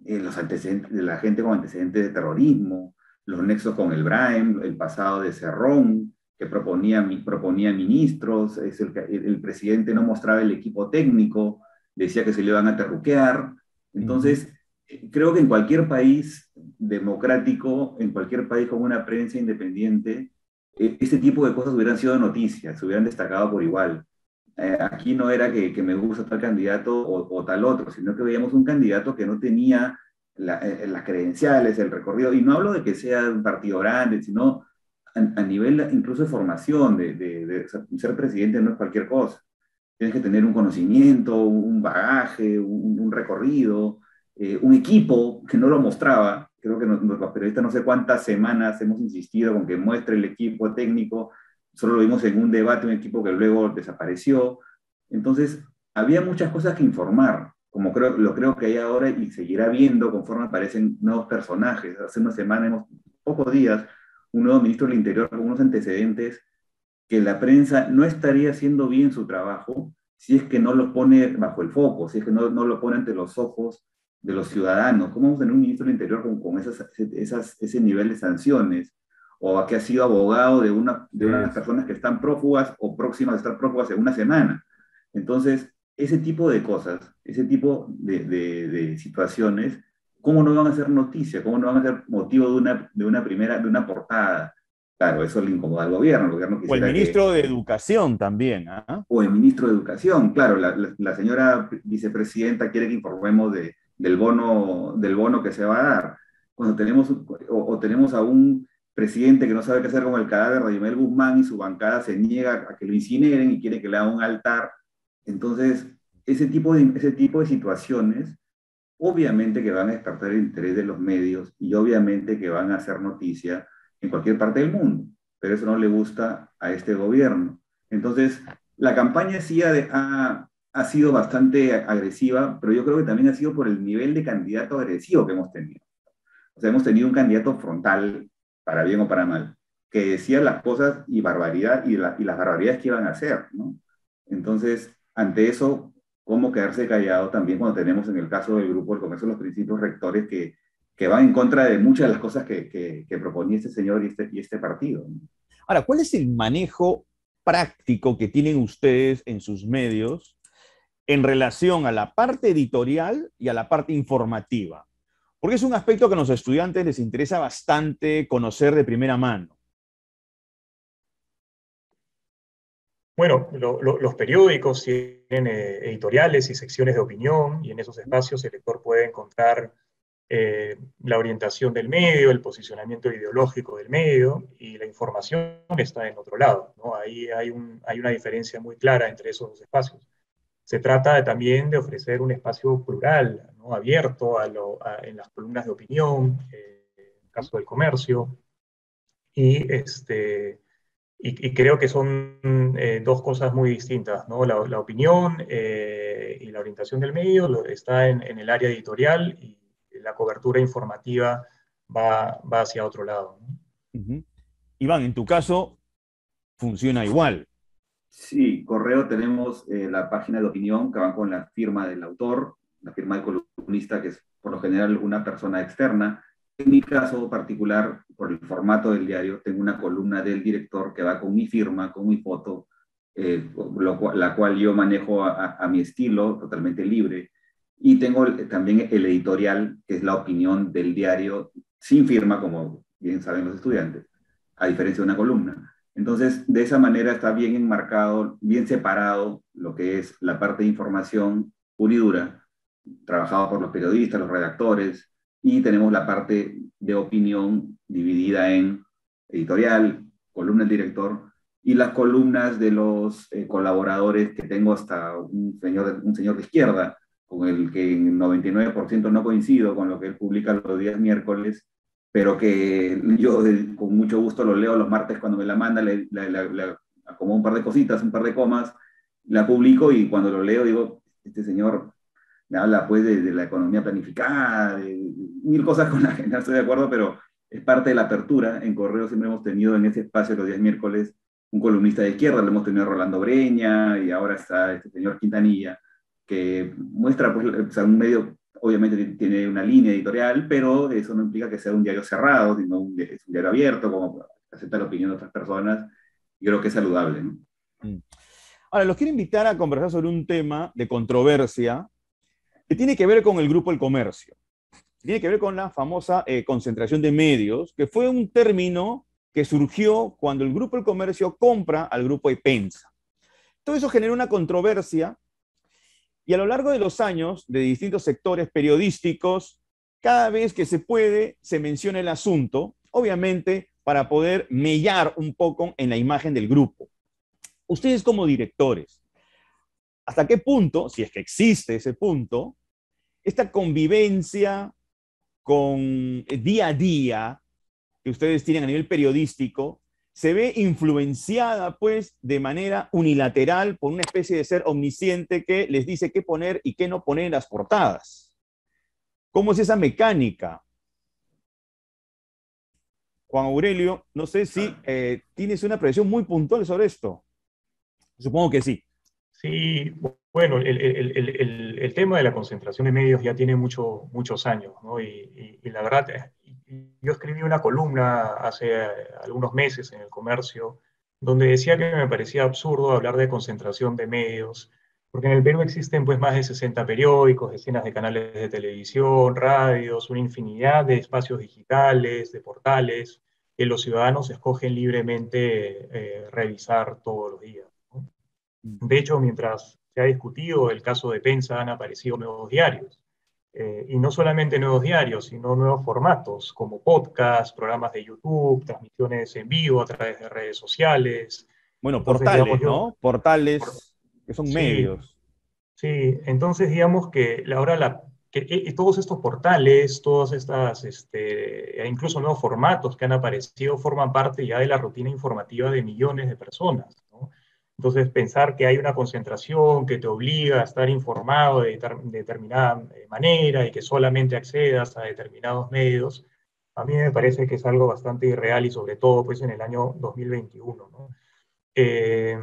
los antecedentes de la gente con antecedentes de terrorismo, los nexos con el Brahim, el pasado de Cerrón, que proponía ministros, el presidente no mostraba el equipo técnico, decía que se le iban a terruquear. Entonces, creo que en cualquier país democrático, en cualquier país con una prensa independiente, este tipo de cosas hubieran sido noticias, se hubieran destacado por igual. Aquí no era que me gusta tal candidato o tal otro, sino que veíamos un candidato que no tenía las credenciales, el recorrido, y no hablo de que sea un partido grande, sino a nivel incluso de formación, de ser presidente no es cualquier cosa. Tienes que tener un conocimiento, un bagaje, un recorrido, un equipo que no lo mostraba. Creo que los periodistas no sé cuántas semanas hemos insistido con que muestre el equipo técnico, solo lo vimos en un debate, un equipo que luego desapareció. Entonces, había muchas cosas que informar, como lo creo que hay ahora y seguirá viendo conforme aparecen nuevos personajes. Hace una semana, pocos días, un nuevo ministro del Interior con unos antecedentes que la prensa no estaría haciendo bien su trabajo si es que no lo pone bajo el foco, si es que no lo pone ante los ojos de los ciudadanos. ¿Cómo vamos a tener un ministro del Interior con ese nivel de sanciones? O a que ha sido abogado de unas personas que están prófugas o próximas a estar prófugas en una semana. Entonces, ese tipo de cosas, ese tipo de situaciones, ¿cómo no van a ser noticia? ¿Cómo no van a ser motivo de una portada? Claro, eso le incomoda al gobierno. El gobierno O el quisiera ministro de Educación también, ¿ah? o el ministro de Educación, claro, la señora vicepresidenta quiere que informemos del bono que se va a dar. Cuando tenemos a un presidente que no sabe qué hacer con el cadáver de Radimel Guzmán y su bancada se niega a que lo incineren y quiere que le haga un altar. Entonces, ese tipo de situaciones, obviamente que van a despertar el interés de los medios y obviamente que van a hacer noticia en cualquier parte del mundo, pero eso no le gusta a este gobierno. Entonces, la campaña sí ha sido bastante agresiva, pero yo creo que también ha sido por el nivel de candidato agresivo que hemos tenido. O sea, hemos tenido un candidato frontal, para bien o para mal, que decía las cosas y barbaridad y las barbaridades que iban a hacer, ¿no? Entonces, ante eso, ¿cómo quedarse callado también cuando tenemos en el caso del Grupo del Comercio los principios rectores que van en contra de muchas de las cosas que proponía este señor y este partido, ¿no? Ahora, ¿cuál es el manejo práctico que tienen ustedes en sus medios en relación a la parte editorial y a la parte informativa? Porque es un aspecto que a los estudiantes les interesa bastante conocer de primera mano. Bueno, los periódicos tienen editoriales y secciones de opinión, y en esos espacios el lector puede encontrar la orientación del medio, el posicionamiento ideológico del medio, y la información está en otro lado, ¿no? Ahí hay una diferencia muy clara entre esos dos espacios. Se trata también de ofrecer un espacio plural, ¿no? Abierto en las columnas de opinión, en el caso del comercio, y y creo que son dos cosas muy distintas, ¿no? La opinión y la orientación del medio está en el área editorial, y la cobertura informativa va hacia otro lado, ¿no? Iván, en tu caso, funciona igual. Sí, correo tenemos la página de opinión que va con la firma del autor, la firma del columnista, que es por lo general una persona externa. En mi caso particular, por el formato del diario, tengo una columna del director que va con mi firma, con mi foto, la cual yo manejo a mi estilo, totalmente libre. Y tengo también el editorial, que es la opinión del diario, sin firma, como bien saben los estudiantes, a diferencia de una columna. Entonces, de esa manera está bien enmarcado, bien separado lo que es la parte de información pura y dura, trabajado por los periodistas, los redactores, y tenemos la parte de opinión dividida en editorial, columna del director, y las columnas de los colaboradores, que tengo hasta un señor de izquierda, con el que en 99% no coincido con lo que él publica los días miércoles, pero que yo con mucho gusto lo leo los martes cuando me la manda, le acomodo un par de cositas, un par de comas, la publico, y cuando lo leo digo, este señor me habla pues de la economía planificada, de mil cosas con las que no estoy de acuerdo, pero es parte de la apertura. En Correo siempre hemos tenido en ese espacio los días miércoles un columnista de izquierda, lo hemos tenido a Rolando Breña, y ahora está este señor Quintanilla, que muestra pues, o sea, un medio, obviamente tiene una línea editorial, pero eso no implica que sea un diario cerrado, sino es un diario abierto, como acepta la opinión de otras personas, y creo que es saludable, ¿no? Ahora, los quiero invitar a conversar sobre un tema de controversia que tiene que ver con el Grupo El Comercio. Tiene que ver con la famosa concentración de medios, que fue un término que surgió cuando el Grupo El Comercio compra al Grupo Epensa. Todo eso generó una controversia, y a lo largo de los años, de distintos sectores periodísticos, cada vez que se puede, se menciona el asunto, obviamente para poder mellar un poco en la imagen del grupo. Ustedes como directores, ¿hasta qué punto, si es que existe ese punto, esta convivencia con día a día que ustedes tienen a nivel periodístico se ve influenciada pues de manera unilateral por una especie de ser omnisciente que les dice qué poner y qué no poner en las portadas? ¿Cómo es esa mecánica? Juan Aurelio, no sé si tienes una presión muy puntual sobre esto. Supongo que sí. Sí, bueno, el tema de la concentración de medios ya tiene muchos años, ¿no? Y la verdad, yo escribí una columna hace algunos meses en El Comercio, donde decía que me parecía absurdo hablar de concentración de medios, porque en el Perú existen pues más de 60 periódicos, decenas de canales de televisión, radios, una infinidad de espacios digitales, de portales, que los ciudadanos escogen libremente revisar todos los días, ¿no? De hecho, mientras se ha discutido el caso de Pensa, han aparecido nuevos diarios. Y no solamente nuevos diarios, sino nuevos formatos, como podcast, programas de YouTube, transmisiones en vivo a través de redes sociales. Bueno, Entonces, digamos, portales, ¿no? Portales que son sí, medios. sí, entonces digamos que todos estos portales, todas estas, e incluso nuevos formatos que han aparecido, forman parte ya de la rutina informativa de millones de personas, ¿no? Entonces, pensar que hay una concentración que te obliga a estar informado de determinada manera y que solamente accedas a determinados medios, a mí me parece que es algo bastante irreal, y sobre todo pues en el año 2021, ¿no? Eh,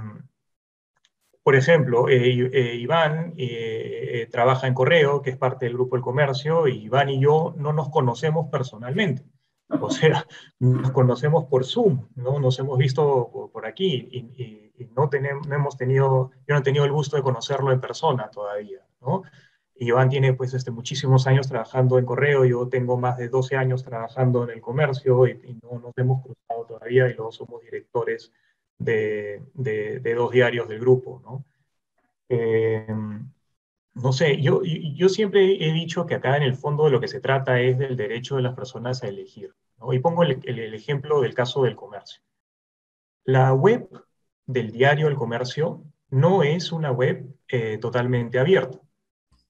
por ejemplo, Iván trabaja en Correo, que es parte del Grupo El Comercio, y Iván y yo no nos conocemos personalmente. O sea, nos conocemos por Zoom, ¿no? Nos hemos visto por aquí, y no hemos tenido, yo no he tenido el gusto de conocerlo en persona todavía, ¿no? Iván tiene pues muchísimos años trabajando en Correo, yo tengo más de 12 años trabajando en El Comercio, y no nos hemos cruzado todavía, y luego somos directores de dos diarios del grupo, ¿no? Eh, no sé, yo siempre he dicho que acá en el fondo de lo que se trata es del derecho de las personas a elegir, ¿no? Y pongo el ejemplo del caso del comercio. La web del diario El Comercio no es una web totalmente abierta,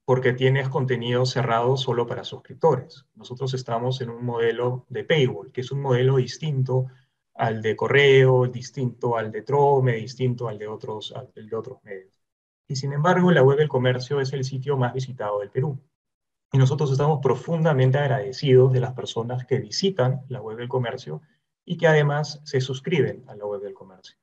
porque tienes contenido cerrado solo para suscriptores. Nosotros estamos en un modelo de paywall, que es un modelo distinto al de Correo, distinto al de Trome, distinto al de otros medios. Y sin embargo, la web del comercio es el sitio más visitado del Perú. Y nosotros estamos profundamente agradecidos de las personas que visitan la web del comercio y que además se suscriben a la web del comercio.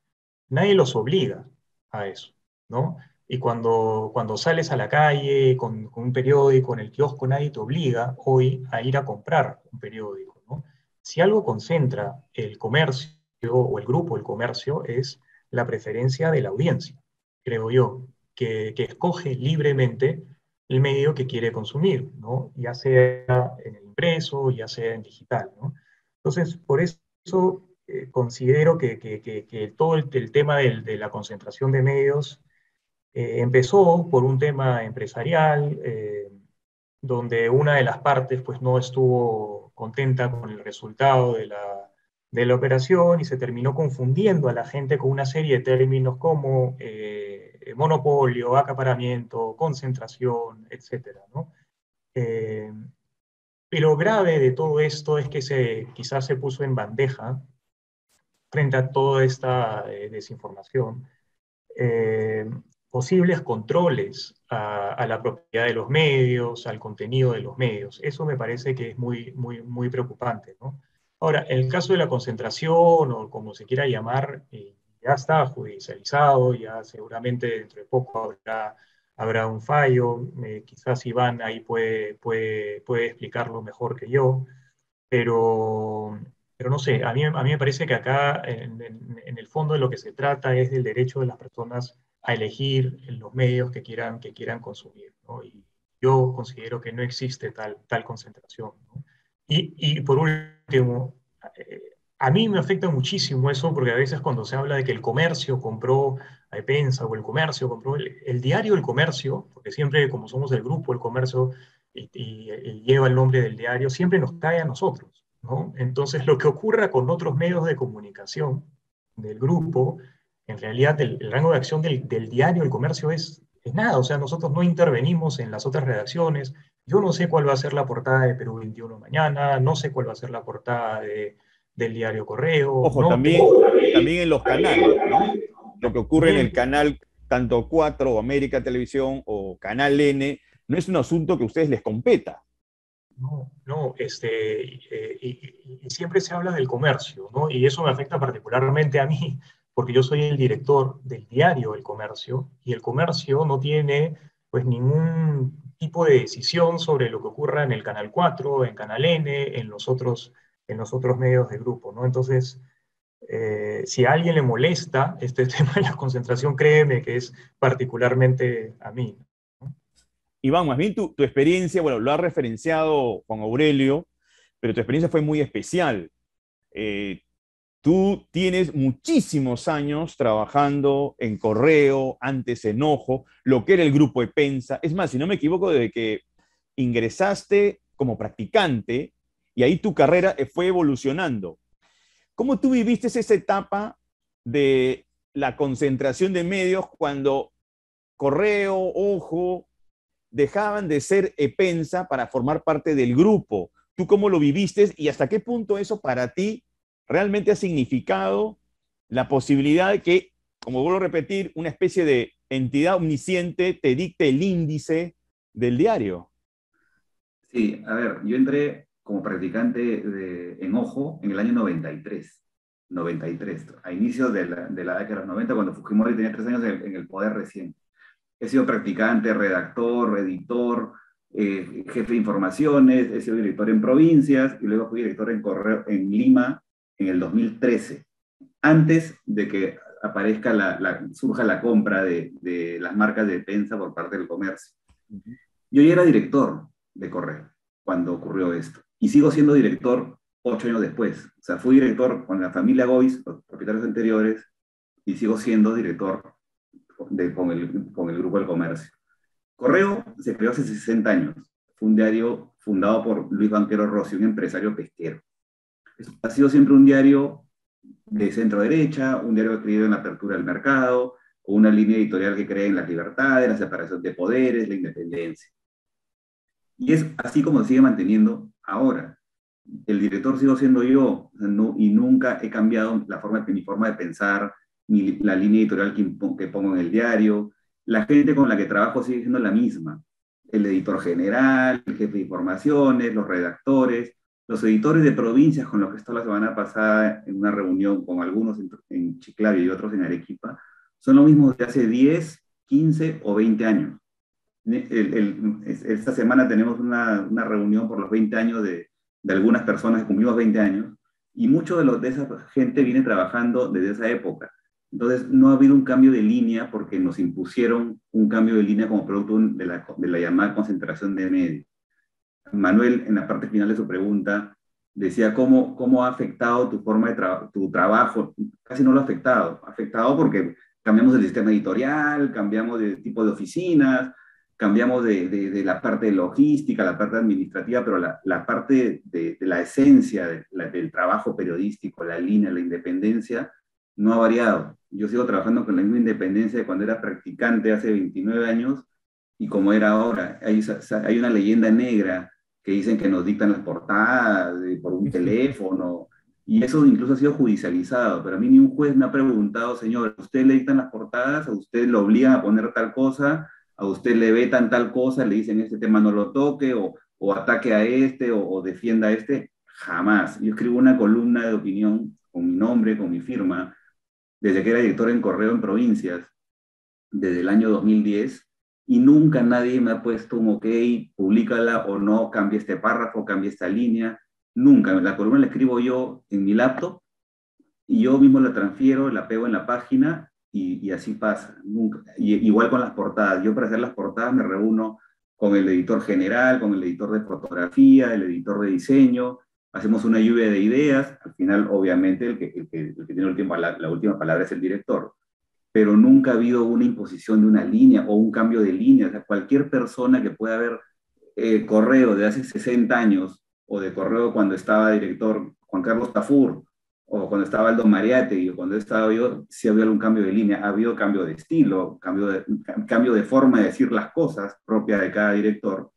Nadie los obliga, a eso, ¿no? Y cuando sales a la calle con un periódico en el kiosco, nadie te obliga hoy a ir a comprar un periódico, ¿no? Si algo concentra el comercio o el grupo del comercio es la preferencia de la audiencia, creo yo, que escoge libremente el medio que quiere consumir, ¿no? Ya sea en el impreso, ya sea en digital, ¿no? Entonces, por eso considero que todo el tema de la concentración de medios empezó por un tema empresarial, donde una de las partes pues, no estuvo contenta con el resultado de la operación y se terminó confundiendo a la gente con una serie de términos como monopolio, acaparamiento, concentración, etcétera, ¿no? Pero grave de todo esto es que quizás se puso en bandeja frente a toda esta desinformación, eh, posibles controles a la propiedad de los medios, al contenido de los medios. Eso me parece que es muy, muy, muy preocupante, ¿no? Ahora, en el caso de la concentración, o como se quiera llamar, ya está judicializado, ya seguramente dentro de poco habrá un fallo, quizás Iván ahí puede explicarlo mejor que yo, pero, pero no sé, a mí me parece que acá en el fondo de lo que se trata es del derecho de las personas a elegir los medios que quieran consumir, ¿no? Y yo considero que no existe tal concentración, ¿no? Y por último, a mí me afecta muchísimo eso porque a veces cuando se habla de que el comercio compró a Epensa o el comercio compró el diario El Comercio, porque siempre como somos el grupo El Comercio, y lleva el nombre del diario, siempre nos cae a nosotros, ¿no? Entonces, lo que ocurra con otros medios de comunicación del grupo, en realidad el rango de acción del diario El Comercio es nada, o sea, nosotros no intervenimos en las otras redacciones, yo no sé cuál va a ser la portada de Perú 21 mañana, no sé cuál va a ser la portada del diario Correo, Ojo, no también, tengo... también en los canales, ¿no? Lo que ocurre en el También, canal tanto 4 o América Televisión o Canal N no es un asunto que a ustedes les competa. no, no, y siempre se habla del comercio, ¿no? Y eso me afecta particularmente a mí, porque yo soy el director del diario El Comercio, y el comercio no tiene, pues, ningún tipo de decisión sobre lo que ocurra en el Canal 4, en Canal N, en los otros medios de grupo, ¿no? Entonces, si a alguien le molesta este tema de la concentración, créeme que es particularmente a mí, ¿no? Iván, más bien tu experiencia, bueno, lo ha referenciado Juan Aurelio, pero tu experiencia fue muy especial. Eh, Tú tienes muchísimos años trabajando en Correo, antes en Ojo, lo que era el grupo Epensa. Es más, si no me equivoco, desde que ingresaste como practicante y ahí tu carrera fue evolucionando. ¿Cómo tú viviste esa etapa de la concentración de medios cuando Correo, Ojo, dejaban de ser Epensa para formar parte del grupo? ¿Tú cómo lo viviste y hasta qué punto eso para ti realmente ha significado la posibilidad de que, como vuelvo a repetir, una especie de entidad omnisciente te dicte el índice del diario? Sí, a ver, yo entré como practicante en Ojo en el año 93, a inicios de la década de los 90, cuando Fujimori tenía 3 años en el poder recién. He sido practicante, redactor, editor, jefe de informaciones, he sido director en provincias y luego fui director en Correo en Lima en el 2013, antes de que aparezca surja la compra de las marcas de Pensa por parte del comercio. Yo ya era director de Correo cuando ocurrió esto y sigo siendo director 8 años después. O sea, fui director con la familia Gois, los propietarios anteriores, y sigo siendo director con el Grupo del Comercio. Correo se creó hace 60 años. Fue un diario fundado por Luis Banquero Rossi, un empresario pesquero. Ha sido siempre un diario de centro derecha, un diario que cree en la apertura del mercado, con una línea editorial que cree en las libertades, la separación de poderes, la independencia. Y es así como se sigue manteniendo ahora. El director sigo siendo yo, y nunca he cambiado mi forma de pensar, ni la línea editorial que pongo en el diario. La gente con la que trabajo sigue siendo la misma. El editor general, el jefe de informaciones, los redactores, los editores de provincias con los que estuve la semana pasada en una reunión con algunos en Chiclayo y otros en Arequipa, son los mismos de hace 10, 15 o 20 años. Esta semana tenemos una reunión por los 20 años de algunas personas que cumplimos 20 años, y mucho de esa gente viene trabajando desde esa época. Entonces, no ha habido un cambio de línea porque nos impusieron un cambio de línea como producto de la llamada concentración de medios. Manuel, en la parte final de su pregunta, decía cómo ha afectado tu forma de tu trabajo. Casi no lo ha afectado. Ha afectado porque cambiamos el sistema editorial, cambiamos de tipo de oficinas, cambiamos de la parte de logística, la parte administrativa, pero la parte de la esencia del trabajo periodístico, la línea, la independencia, no ha variado. Yo sigo trabajando con la misma independencia de cuando era practicante hace 29 años y como era ahora. Hay una leyenda negra que dicen que nos dictan las portadas por un teléfono, y eso incluso ha sido judicializado, pero a mí ni un juez me ha preguntado, señor, ¿a usted le dictan las portadas? ¿A usted lo obligan a poner tal cosa? ¿A usted le vetan tal cosa? ¿Le dicen este tema no lo toque? ¿O ataque a este? ¿O defienda a este? Jamás. Yo escribo una columna de opinión con mi nombre, con mi firma, desde que era director en Correo en Provincias, desde el año 2010, y nunca nadie me ha puesto un ok, públicala o no, cambia este párrafo, cambia esta línea. Nunca. La columna la escribo yo en mi laptop y yo mismo la transfiero, la pego en la página y así pasa. Nunca. Igual con las portadas. Yo para hacer las portadas me reúno con el editor general, con el editor de fotografía, el editor de diseño, hacemos una lluvia de ideas. Al final, obviamente, el que tiene la última palabra es el director, pero nunca ha habido una imposición de una línea o un cambio de línea. O sea, cualquier persona que pueda ver Correo de hace 60 años, o de Correo cuando estaba director Juan Carlos Tafur, o cuando estaba Aldo Mariátegui, o cuando estaba yo, sí ha habido algún cambio de línea. Ha habido cambio de estilo, cambio de forma de decir las cosas propia de cada director,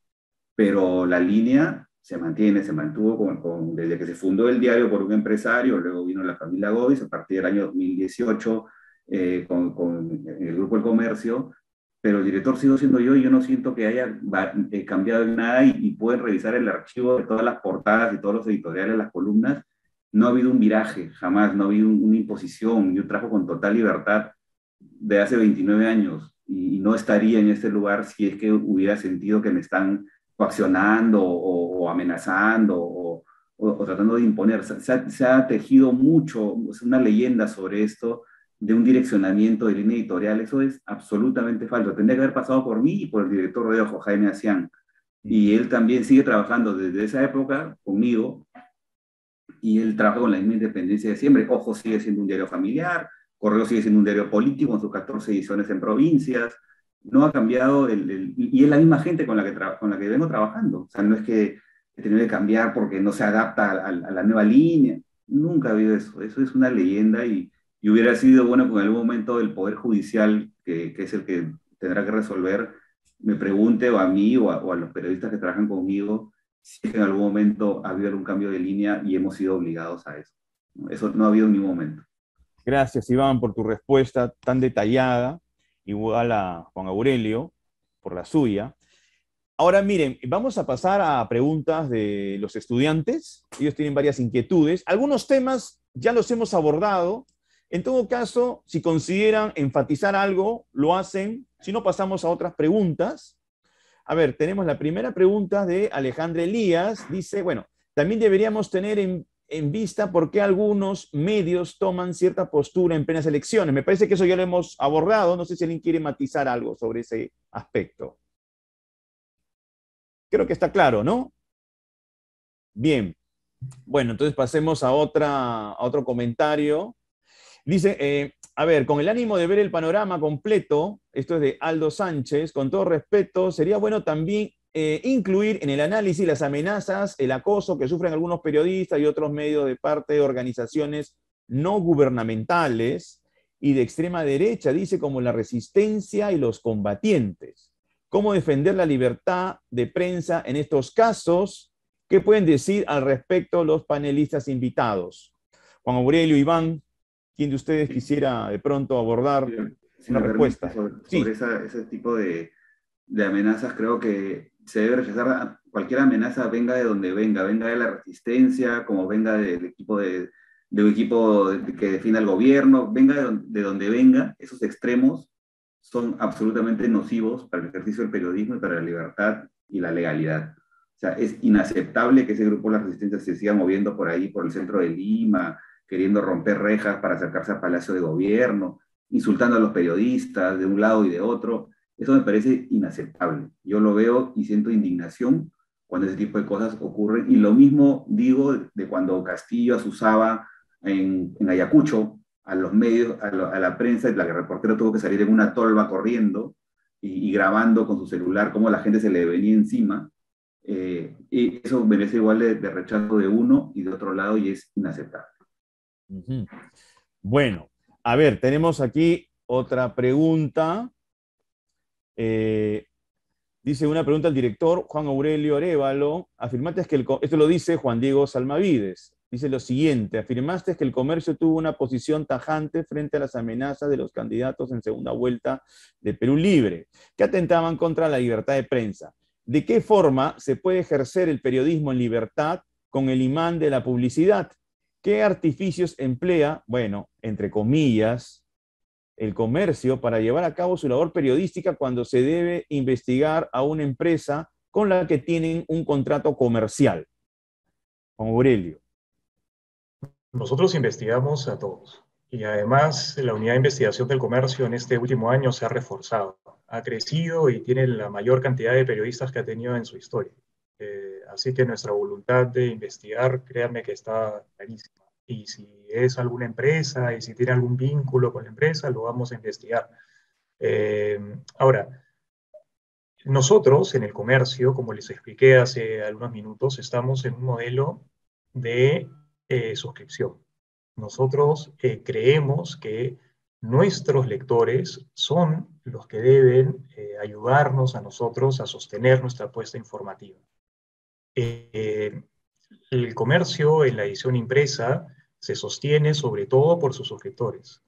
pero la línea se mantiene, se mantuvo desde que se fundó el diario por un empresario, luego vino la familia Govis, a partir del año 2018, con el Grupo El Comercio, pero el director sigo siendo yo, y yo no siento que haya cambiado en nada, y pueden revisar el archivo de todas las portadas y todos los editoriales, las columnas. No ha habido un viraje, jamás, no ha habido una imposición. Yo trabajo con total libertad de hace 29 años y no estaría en este lugar si es que hubiera sentido que me están coaccionando o amenazando o tratando de imponer. Se ha tejido mucho, es una leyenda sobre esto, de un direccionamiento de línea editorial. Eso es absolutamente falso. Tendría que haber pasado por mí y por el director de Ojo, Jaime Asián. Y él también sigue trabajando desde esa época conmigo, y él trabaja con la misma independencia de siempre. Ojo sigue siendo un diario familiar, Correo sigue siendo un diario político con sus 14 ediciones en provincias. No ha cambiado, y es la misma gente con la que vengo trabajando. O sea, no es que he tenido que cambiar porque no se adapta a la nueva línea. Nunca ha habido eso. Eso es una leyenda, y hubiera sido bueno que en algún momento el Poder Judicial, que es el que tendrá que resolver, me pregunte, o a mí o a los periodistas que trabajan conmigo, si es que en algún momento ha habido algún cambio de línea y hemos sido obligados a eso. Eso no ha habido en ningún momento. Gracias, Iván, por tu respuesta tan detallada, igual a Juan Aurelio, por la suya. Ahora miren, vamos a pasar a preguntas de los estudiantes. Ellos tienen varias inquietudes. Algunos temas ya los hemos abordado. En todo caso, si consideran enfatizar algo, lo hacen. Si no, pasamos a otras preguntas. A ver, tenemos la primera pregunta de Alejandra Elías. Dice, bueno, también deberíamos tener en vista por qué algunos medios toman cierta postura en plenas elecciones. Me parece que eso ya lo hemos abordado. No sé si alguien quiere matizar algo sobre ese aspecto. Creo que está claro, ¿no? Bien. Bueno, entonces pasemos a otro comentario. Dice, a ver, con el ánimo de ver el panorama completo, esto es de Aldo Sánchez, con todo respeto, sería bueno también incluir en el análisis las amenazas, el acoso que sufren algunos periodistas y otros medios de parte de organizaciones no gubernamentales y de extrema derecha, dice, como la Resistencia y los Combatientes. ¿Cómo defender la libertad de prensa en estos casos? ¿Qué pueden decir al respecto los panelistas invitados? Juan Aurelio, Iván, ¿quién de ustedes quisiera de pronto abordar una respuesta? Sobre ese tipo de amenazas, creo que se debe rechazar cualquier amenaza, venga de donde venga de la Resistencia, como venga del equipo de de un equipo que defina el gobierno, venga de donde venga, esos extremos son absolutamente nocivos para el ejercicio del periodismo y para la libertad y la legalidad. O sea, es inaceptable que ese grupo de la resistencia se siga moviendo por ahí, por el centro de Lima, queriendo romper rejas para acercarse al Palacio de Gobierno, insultando a los periodistas de un lado y de otro. Eso me parece inaceptable. Yo lo veo y siento indignación cuando ese tipo de cosas ocurren. Y lo mismo digo de cuando Castillo asusaba en Ayacucho a los medios, a la prensa, y la reportera tuvo que salir en una tolva corriendo y grabando con su celular cómo la gente se le venía encima. Y eso merece igual de rechazo de uno y de otro lado y es inaceptable. Ujú. Bueno, a ver, tenemos aquí otra pregunta. Dice una pregunta al director Juan Aurelio Arévalo. Afirmaste que esto lo dice Juan Diego Salmavides. Dice lo siguiente: afirmaste que el comercio tuvo una posición tajante frente a las amenazas de los candidatos en segunda vuelta de Perú Libre, que atentaban contra la libertad de prensa. ¿De qué forma se puede ejercer el periodismo en libertad con el imán de la publicidad? ¿Qué artificios emplea, bueno, entre comillas, el comercio para llevar a cabo su labor periodística cuando se debe investigar a una empresa con la que tienen un contrato comercial? Juan Aurelio. Nosotros investigamos a todos. Y además, la unidad de investigación del comercio en este último año se ha reforzado. Ha crecido y tiene la mayor cantidad de periodistas que ha tenido en su historia. Así que nuestra voluntad de investigar, créanme que está clarísima. Y si es alguna empresa y si tiene algún vínculo con la empresa, lo vamos a investigar. Ahora, nosotros en el comercio, como les expliqué hace algunos minutos, estamos en un modelo de suscripción. Nosotros creemos que nuestros lectores son los que deben ayudarnos a nosotros a sostener nuestra apuesta informativa. El comercio en la edición impresa se sostiene sobre todo por sus suscriptores.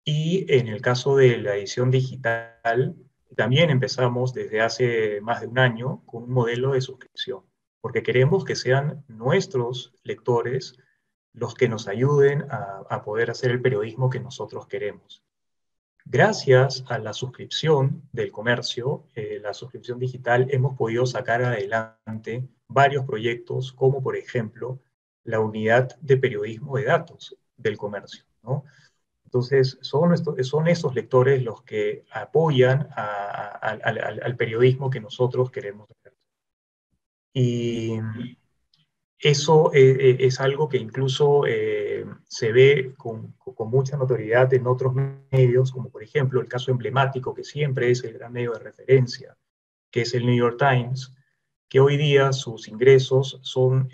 Y en el caso de la edición digital, también empezamos desde hace más de un año con un modelo de suscripción, porque queremos que sean nuestros lectores los que nos ayuden a poder hacer el periodismo que nosotros queremos. Gracias a la suscripción del comercio, la suscripción digital, hemos podido sacar adelante varios proyectos, como por ejemplo la unidad de periodismo de datos del comercio, ¿no? Entonces, son esos lectores los que apoyan al periodismo que nosotros queremos hacer. Y eso es algo que incluso se ve con mucha notoriedad en otros medios, como por ejemplo el caso emblemático que siempre es el gran medio de referencia, que es el New York Times, que hoy día sus ingresos son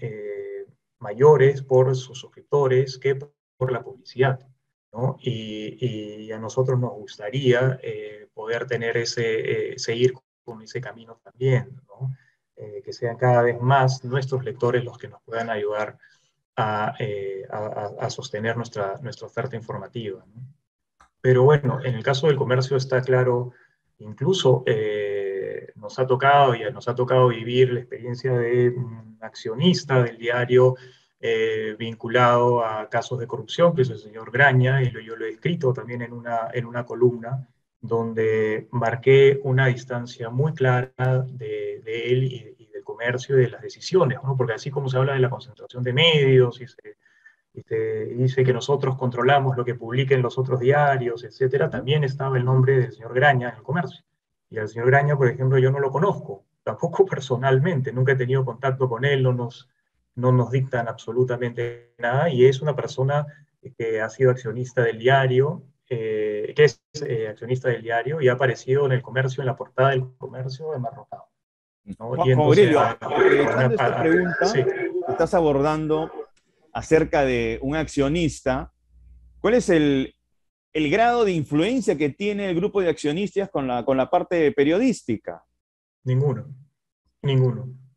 mayores por sus suscriptores que por la publicidad, ¿no? Y a nosotros nos gustaría poder tener seguir con ese camino también, ¿no? Que sean cada vez más nuestros lectores los que nos puedan ayudar a sostener nuestra oferta informativa, ¿no? Pero bueno, en el caso del comercio está claro, incluso nos ha tocado vivir la experiencia de un accionista del diario vinculado a casos de corrupción, que es el señor Graña, y yo lo he escrito también en una columna, donde marqué una distancia muy clara de él y del comercio y de las decisiones, ¿no? Porque así como se habla de la concentración de medios y se dice que nosotros controlamos lo que publiquen los otros diarios, etcétera, también estaba el nombre del señor Graña en el comercio. Y al señor Graña, por ejemplo, yo no lo conozco, tampoco personalmente, nunca he tenido contacto con él, no nos dictan absolutamente nada, y es una persona que ha sido accionista del diario, que es accionista del diario y ha aparecido en el comercio, en la portada del comercio enmarrocado, ¿no? Juan Y entonces, Aurelio, aprovechando esta pregunta, sí. estás abordando acerca de un accionista. ¿Cuál es el grado de influencia que tiene el grupo de accionistas con la parte periodística? Ninguno.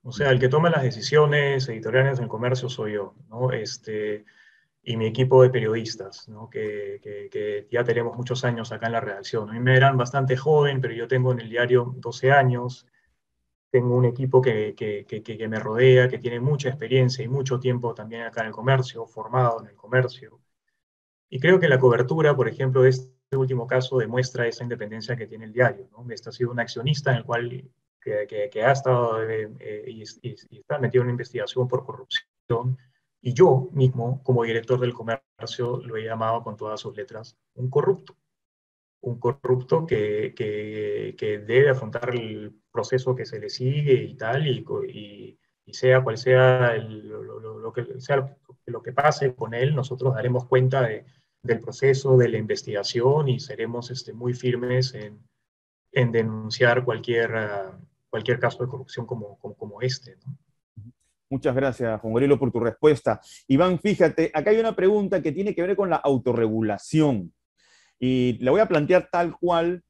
O sea, el que toma las decisiones editoriales en el comercio soy yo, ¿no? Y mi equipo de periodistas, ¿no? Que ya tenemos muchos años acá en la redacción. A mí me eran bastante joven, pero yo tengo en el diario 12 años. tengo un equipo que me rodea, que tiene mucha experiencia y mucho tiempo también acá en el comercio, formado en el comercio. Y creo que la cobertura, por ejemplo, de este último caso demuestra esa independencia que tiene el diario, ¿no? Este ha sido un accionista en el cual que ha estado y está metido en una investigación por corrupción, y yo mismo, como director del comercio, lo he llamado con todas sus letras un corrupto que debe afrontar el proceso que se le sigue y tal, y sea cual sea lo que pase con él, nosotros daremos cuenta del proceso, de la investigación, y seremos muy firmes en denunciar cualquier caso de corrupción como este, ¿no? Muchas gracias, Juan Aurelio, por tu respuesta. Iván, fíjate, acá hay una pregunta que tiene que ver con la autorregulación. Y la voy a plantear tal cual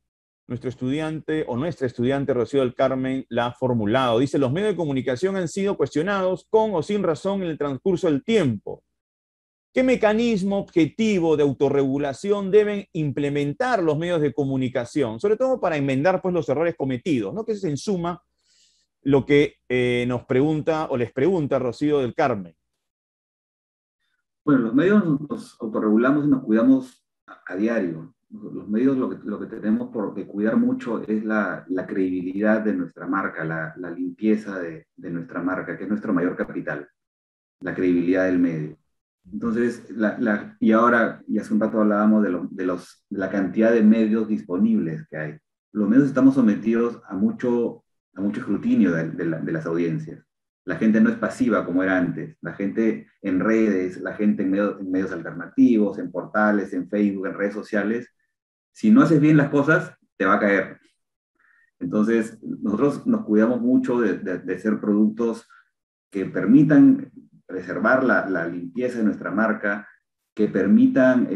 nuestro estudiante o nuestra estudiante Rocío del Carmen la ha formulado. Dice, los medios de comunicación han sido cuestionados con o sin razón en el transcurso del tiempo. ¿Qué mecanismo objetivo de autorregulación deben implementar los medios de comunicación? Sobre todo para enmendar pues, los errores cometidos, ¿no? Que es en suma lo que nos pregunta o les pregunta Rocío del Carmen. Bueno, los medios nos autorregulamos y nos cuidamos a diario. Los medios lo que tenemos que cuidar mucho es la credibilidad de nuestra marca, la limpieza de nuestra marca, que es nuestro mayor capital, la credibilidad del medio. Entonces, y ahora, y hace un rato hablábamos de la cantidad de medios disponibles que hay. Los medios estamos sometidos a mucho escrutinio de las audiencias. La gente no es pasiva como era antes. La gente en redes, la gente en medios alternativos, en portales, en Facebook, en redes sociales, si no haces bien las cosas, te va a caer. Entonces, nosotros nos cuidamos mucho de hacer productos que permitan preservar la limpieza de nuestra marca, que permitan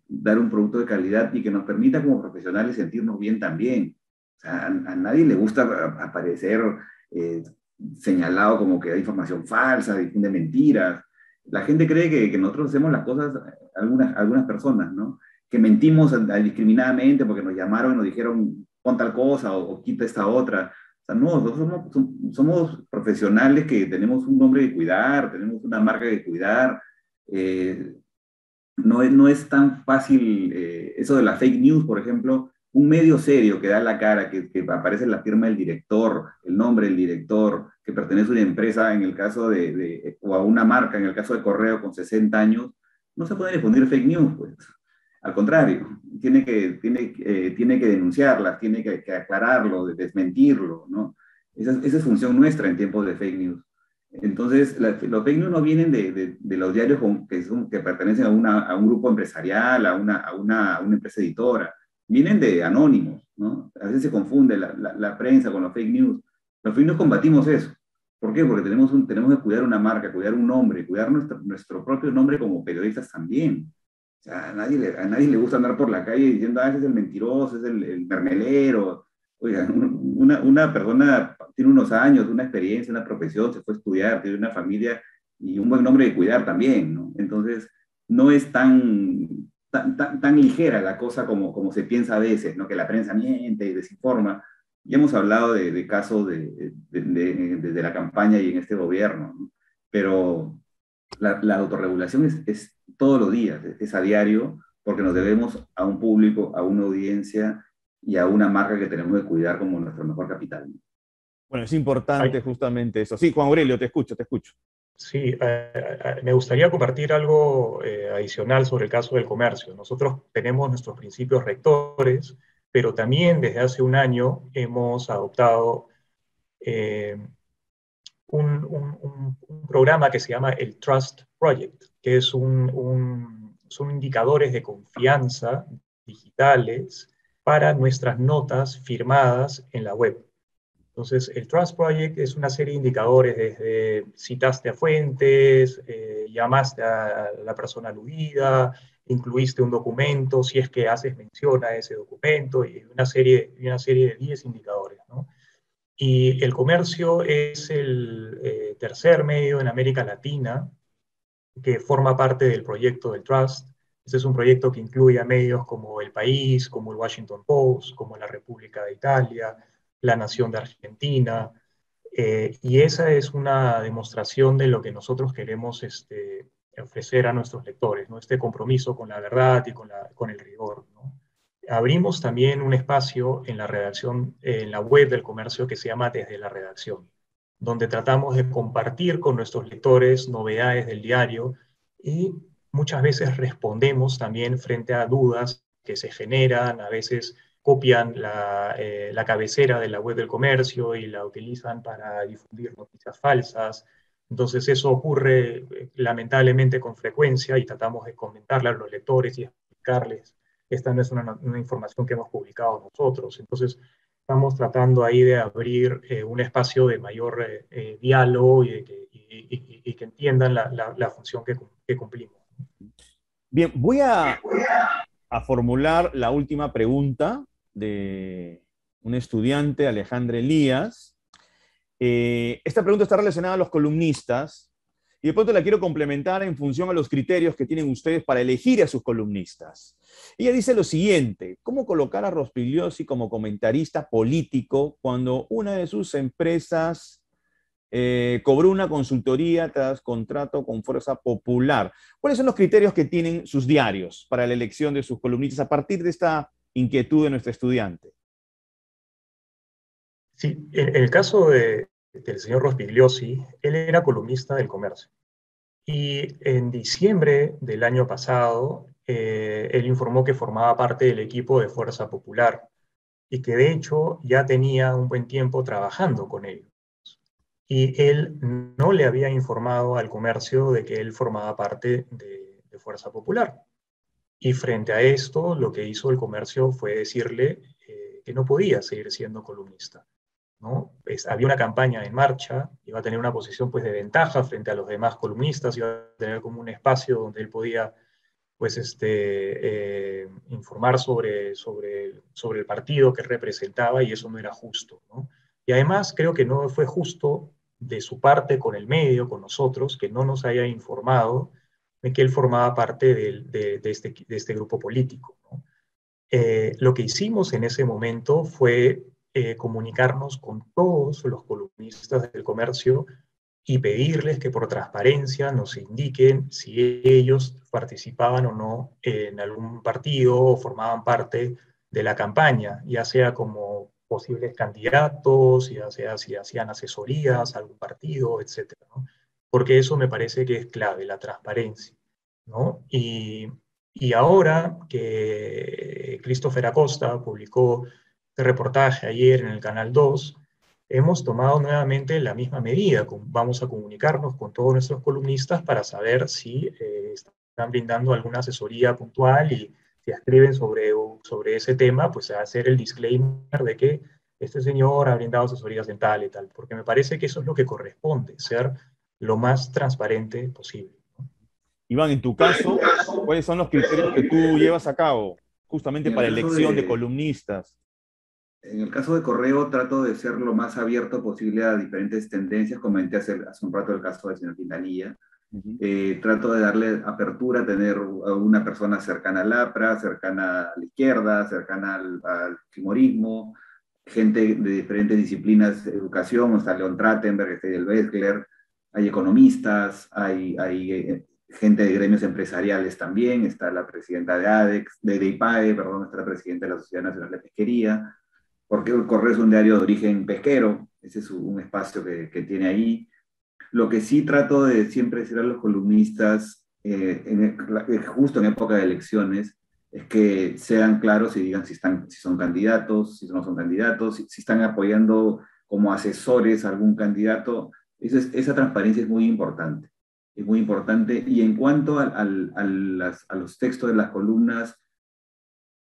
dar un producto de calidad y que nos permita como profesionales sentirnos bien también. O sea, a nadie le gusta aparecer señalado como que hay información falsa, difunde mentiras. La gente cree que nosotros hacemos las cosas, algunas personas, ¿no? Que mentimos discriminadamente porque nos llamaron y nos dijeron pon tal cosa o quita esta otra. O sea, no, nosotros somos profesionales que tenemos un nombre que cuidar, tenemos una marca que cuidar. No es tan fácil eso de la fake news, por ejemplo. Un medio serio que da la cara, que aparece la firma del director, el nombre del director, que pertenece a una empresa en el caso o a una marca, en el caso de Correo con 60 años, no se puede difundir fake news, pues. Al contrario, tiene que denunciarlas, tiene que aclararlo, desmentirlo, ¿no? Esa es función nuestra en tiempos de fake news. Entonces, los fake news no vienen de los diarios que pertenecen a un grupo empresarial, a una empresa editora. Vienen de anónimos, ¿no? A veces se confunde la prensa con los fake news. Los fake news combatimos eso. ¿Por qué? Porque tenemos que cuidar una marca, cuidar un nombre, cuidar nuestro propio nombre como periodistas también. O sea, a nadie le gusta andar por la calle diciendo, ese es el mentiroso, es el mermelero. Oiga, una persona tiene unos años, una experiencia, una profesión, se fue a estudiar, tiene una familia y un buen nombre de cuidar también, ¿no? Entonces, no es tan ligera la cosa como se piensa a veces, ¿no? Que la prensa miente y desinforma. Ya hemos hablado de casos desde la campaña y en este gobierno, ¿no? Pero la autorregulación es todos los días, es a diario, porque nos debemos a un público, a una audiencia y a una marca que tenemos que cuidar como nuestro mejor capital. Bueno, es importante justamente eso. Sí, Juan Aurelio, te escucho. Sí, me gustaría compartir algo adicional sobre el caso del comercio. Nosotros tenemos nuestros principios rectores, pero también desde hace un año hemos adoptado un programa que se llama el Trust Project, que son indicadores de confianza digitales para nuestras notas firmadas en la web. Entonces, el Trust Project es una serie de indicadores desde citaste a fuentes, llamaste a la persona aludida, incluiste un documento, si es que haces mención a ese documento, y una serie de 10 indicadores, ¿no? Y el comercio es el tercer medio en América Latina que forma parte del proyecto del Trust. Este es un proyecto que incluye a medios como El País, como el Washington Post, como La República de Italia, La Nación de Argentina, Y esa es una demostración de lo que nosotros queremos ofrecer a nuestros lectores, ¿no? Este compromiso con la verdad y con el rigor, ¿no? Abrimos también un espacio en la redacción, en la web del comercio que se llama Desde la Redacción, donde tratamos de compartir con nuestros lectores novedades del diario y muchas veces respondemos también frente a dudas que se generan, a veces copian la cabecera de la web del comercio y la utilizan para difundir noticias falsas. Entonces eso ocurre lamentablemente con frecuencia y tratamos de comentarle a los lectores y explicarles, esta no es una información que hemos publicado nosotros. Entonces estamos tratando ahí de abrir un espacio de mayor diálogo y que entiendan la función que cumplimos. Bien, voy a formular la última pregunta de un estudiante, Alejandra Elías. Esta pregunta está relacionada a los columnistas y de pronto la quiero complementar en función a los criterios que tienen ustedes para elegir a sus columnistas. Ella dice lo siguiente: ¿cómo colocar a Rospigliosi como comentarista político cuando una de sus empresas cobró una consultoría tras contrato con Fuerza Popular? ¿Cuáles son los criterios que tienen sus diarios para la elección de sus columnistas a partir de esta inquietud de nuestra estudiante? Sí, en el caso del señor Rospigliosi, él era columnista del Comercio. Y en diciembre del año pasado, él informó que formaba parte del equipo de Fuerza Popular y que de hecho ya tenía un buen tiempo trabajando con ellos. Y él no le había informado al Comercio de que él formaba parte de Fuerza Popular. Y frente a esto, lo que hizo el Comercio fue decirle que no podía seguir siendo columnista, ¿no? Había una campaña en marcha, iba a tener una posición pues, de ventaja frente a los demás columnistas, iba a tener como un espacio donde él podía pues, informar sobre el partido que representaba, y eso no era justo, ¿no? Y además creo que no fue justo de su parte con el medio, con nosotros, que no nos haya informado de que él formaba parte de este grupo político, ¿no? Lo que hicimos en ese momento fue comunicarnos con todos los columnistas del Comercio y pedirles que por transparencia nos indiquen si ellos participaban o no en algún partido o formaban parte de la campaña, ya sea como posibles candidatos, ya sea si hacían asesorías a algún partido, etcétera, ¿no? Porque eso me parece que es clave, la transparencia, ¿no? Y ahora que Christopher Acosta publicó este reportaje ayer en el Canal 2, hemos tomado nuevamente la misma medida. Vamos a comunicarnos con todos nuestros columnistas para saber si están brindando alguna asesoría puntual y si escriben sobre ese tema, pues hacer el disclaimer de que este señor ha brindado asesorías en tal y tal, porque me parece que eso es lo que corresponde, ser lo más transparente posible. Iván, en tu caso, ¿cuáles son los criterios que tú llevas a cabo justamente En el para caso elección de columnistas? En el caso de Correo, trato de ser lo más abierto posible a diferentes tendencias. Comenté hace un rato el caso del señor Quintanilla. Trato de darle apertura, tener a una persona cercana al APRA, cercana a la izquierda, cercana al fimorismo, gente de diferentes disciplinas de educación. Está León Trattenberg, está el Bessler, hay economistas, hay gente de gremios empresariales también, está la presidenta de ADEX, de IPAE, perdón, está la presidenta de la Sociedad Nacional de Pesquería, porque el Correo es un diario de origen pesquero, ese es un espacio que tiene ahí. Lo que sí trato de siempre decir a los columnistas, justo en época de elecciones, es que sean claros y digan si son candidatos, si no son candidatos, si están apoyando como asesores a algún candidato. Esa transparencia es muy importante. Es muy importante. Y en cuanto a los textos de las columnas,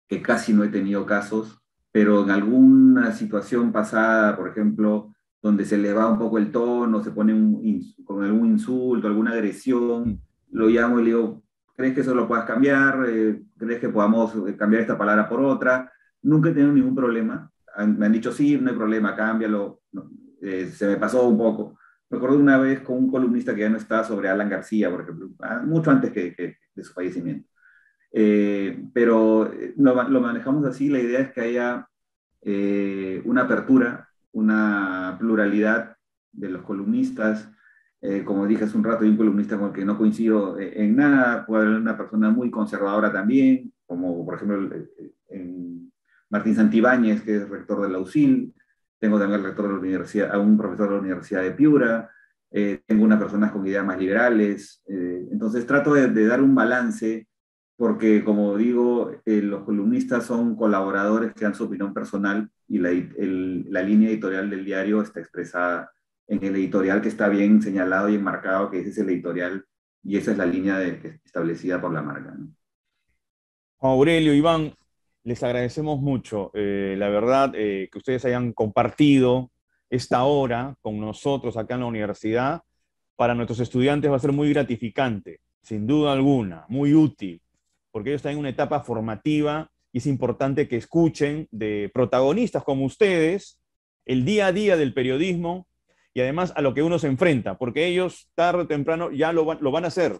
que casi no he tenido casos, pero en alguna situación pasada, por ejemplo, donde se le va un poco el tono, se pone con algún insulto, alguna agresión, lo llamo y le digo, ¿crees que eso lo puedas cambiar? ¿Crees que podamos cambiar esta palabra por otra? Nunca he tenido ningún problema. Me han dicho, sí, no hay problema, cámbialo. No, se me pasó un poco. Me acuerdo una vez con un columnista que ya no está, sobre Alan García, por ejemplo, mucho antes de su fallecimiento. Pero lo manejamos así. La idea es que haya una apertura, una pluralidad de los columnistas. Como dije hace un rato, hay un columnista con el que no coincido en nada, puede haber una persona muy conservadora también, como por ejemplo Martín Santibáñez, que es rector de la USIL. Tengo también al rector de la universidad, a un profesor de la Universidad de Piura. Tengo unas personas con ideas más liberales. Entonces trato de dar un balance, porque como digo, los columnistas son colaboradores que dan su opinión personal y la línea editorial del diario está expresada en el editorial, que está bien señalado y enmarcado, que ese es el editorial y esa es la línea establecida por la marca, ¿no? Juan Aurelio, Iván, les agradecemos mucho. La verdad, que ustedes hayan compartido esta hora con nosotros acá en la universidad, para nuestros estudiantes va a ser muy gratificante, sin duda alguna, muy útil, porque ellos están en una etapa formativa y es importante que escuchen de protagonistas como ustedes el día a día del periodismo y además a lo que uno se enfrenta, porque ellos tarde o temprano ya lo van a hacer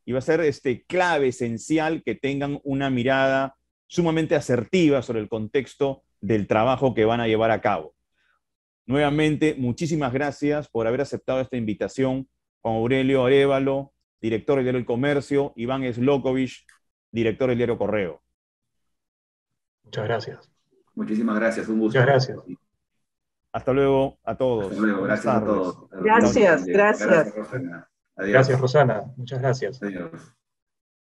y va a ser clave, esencial, que tengan una mirada sumamente asertiva sobre el contexto del trabajo que van a llevar a cabo. Nuevamente, muchísimas gracias por haber aceptado esta invitación, Juan Aurelio Arévalo, director del diario El Comercio, Iván Slokovich, director del diario Correo. Muchas gracias. Muchísimas gracias, un gusto. Muchas gracias. Hasta luego a todos. Hasta luego, gracias a todos. Gracias, gracias. Gracias, Rosana. Adiós. Gracias, Rosana. Muchas gracias. Adiós.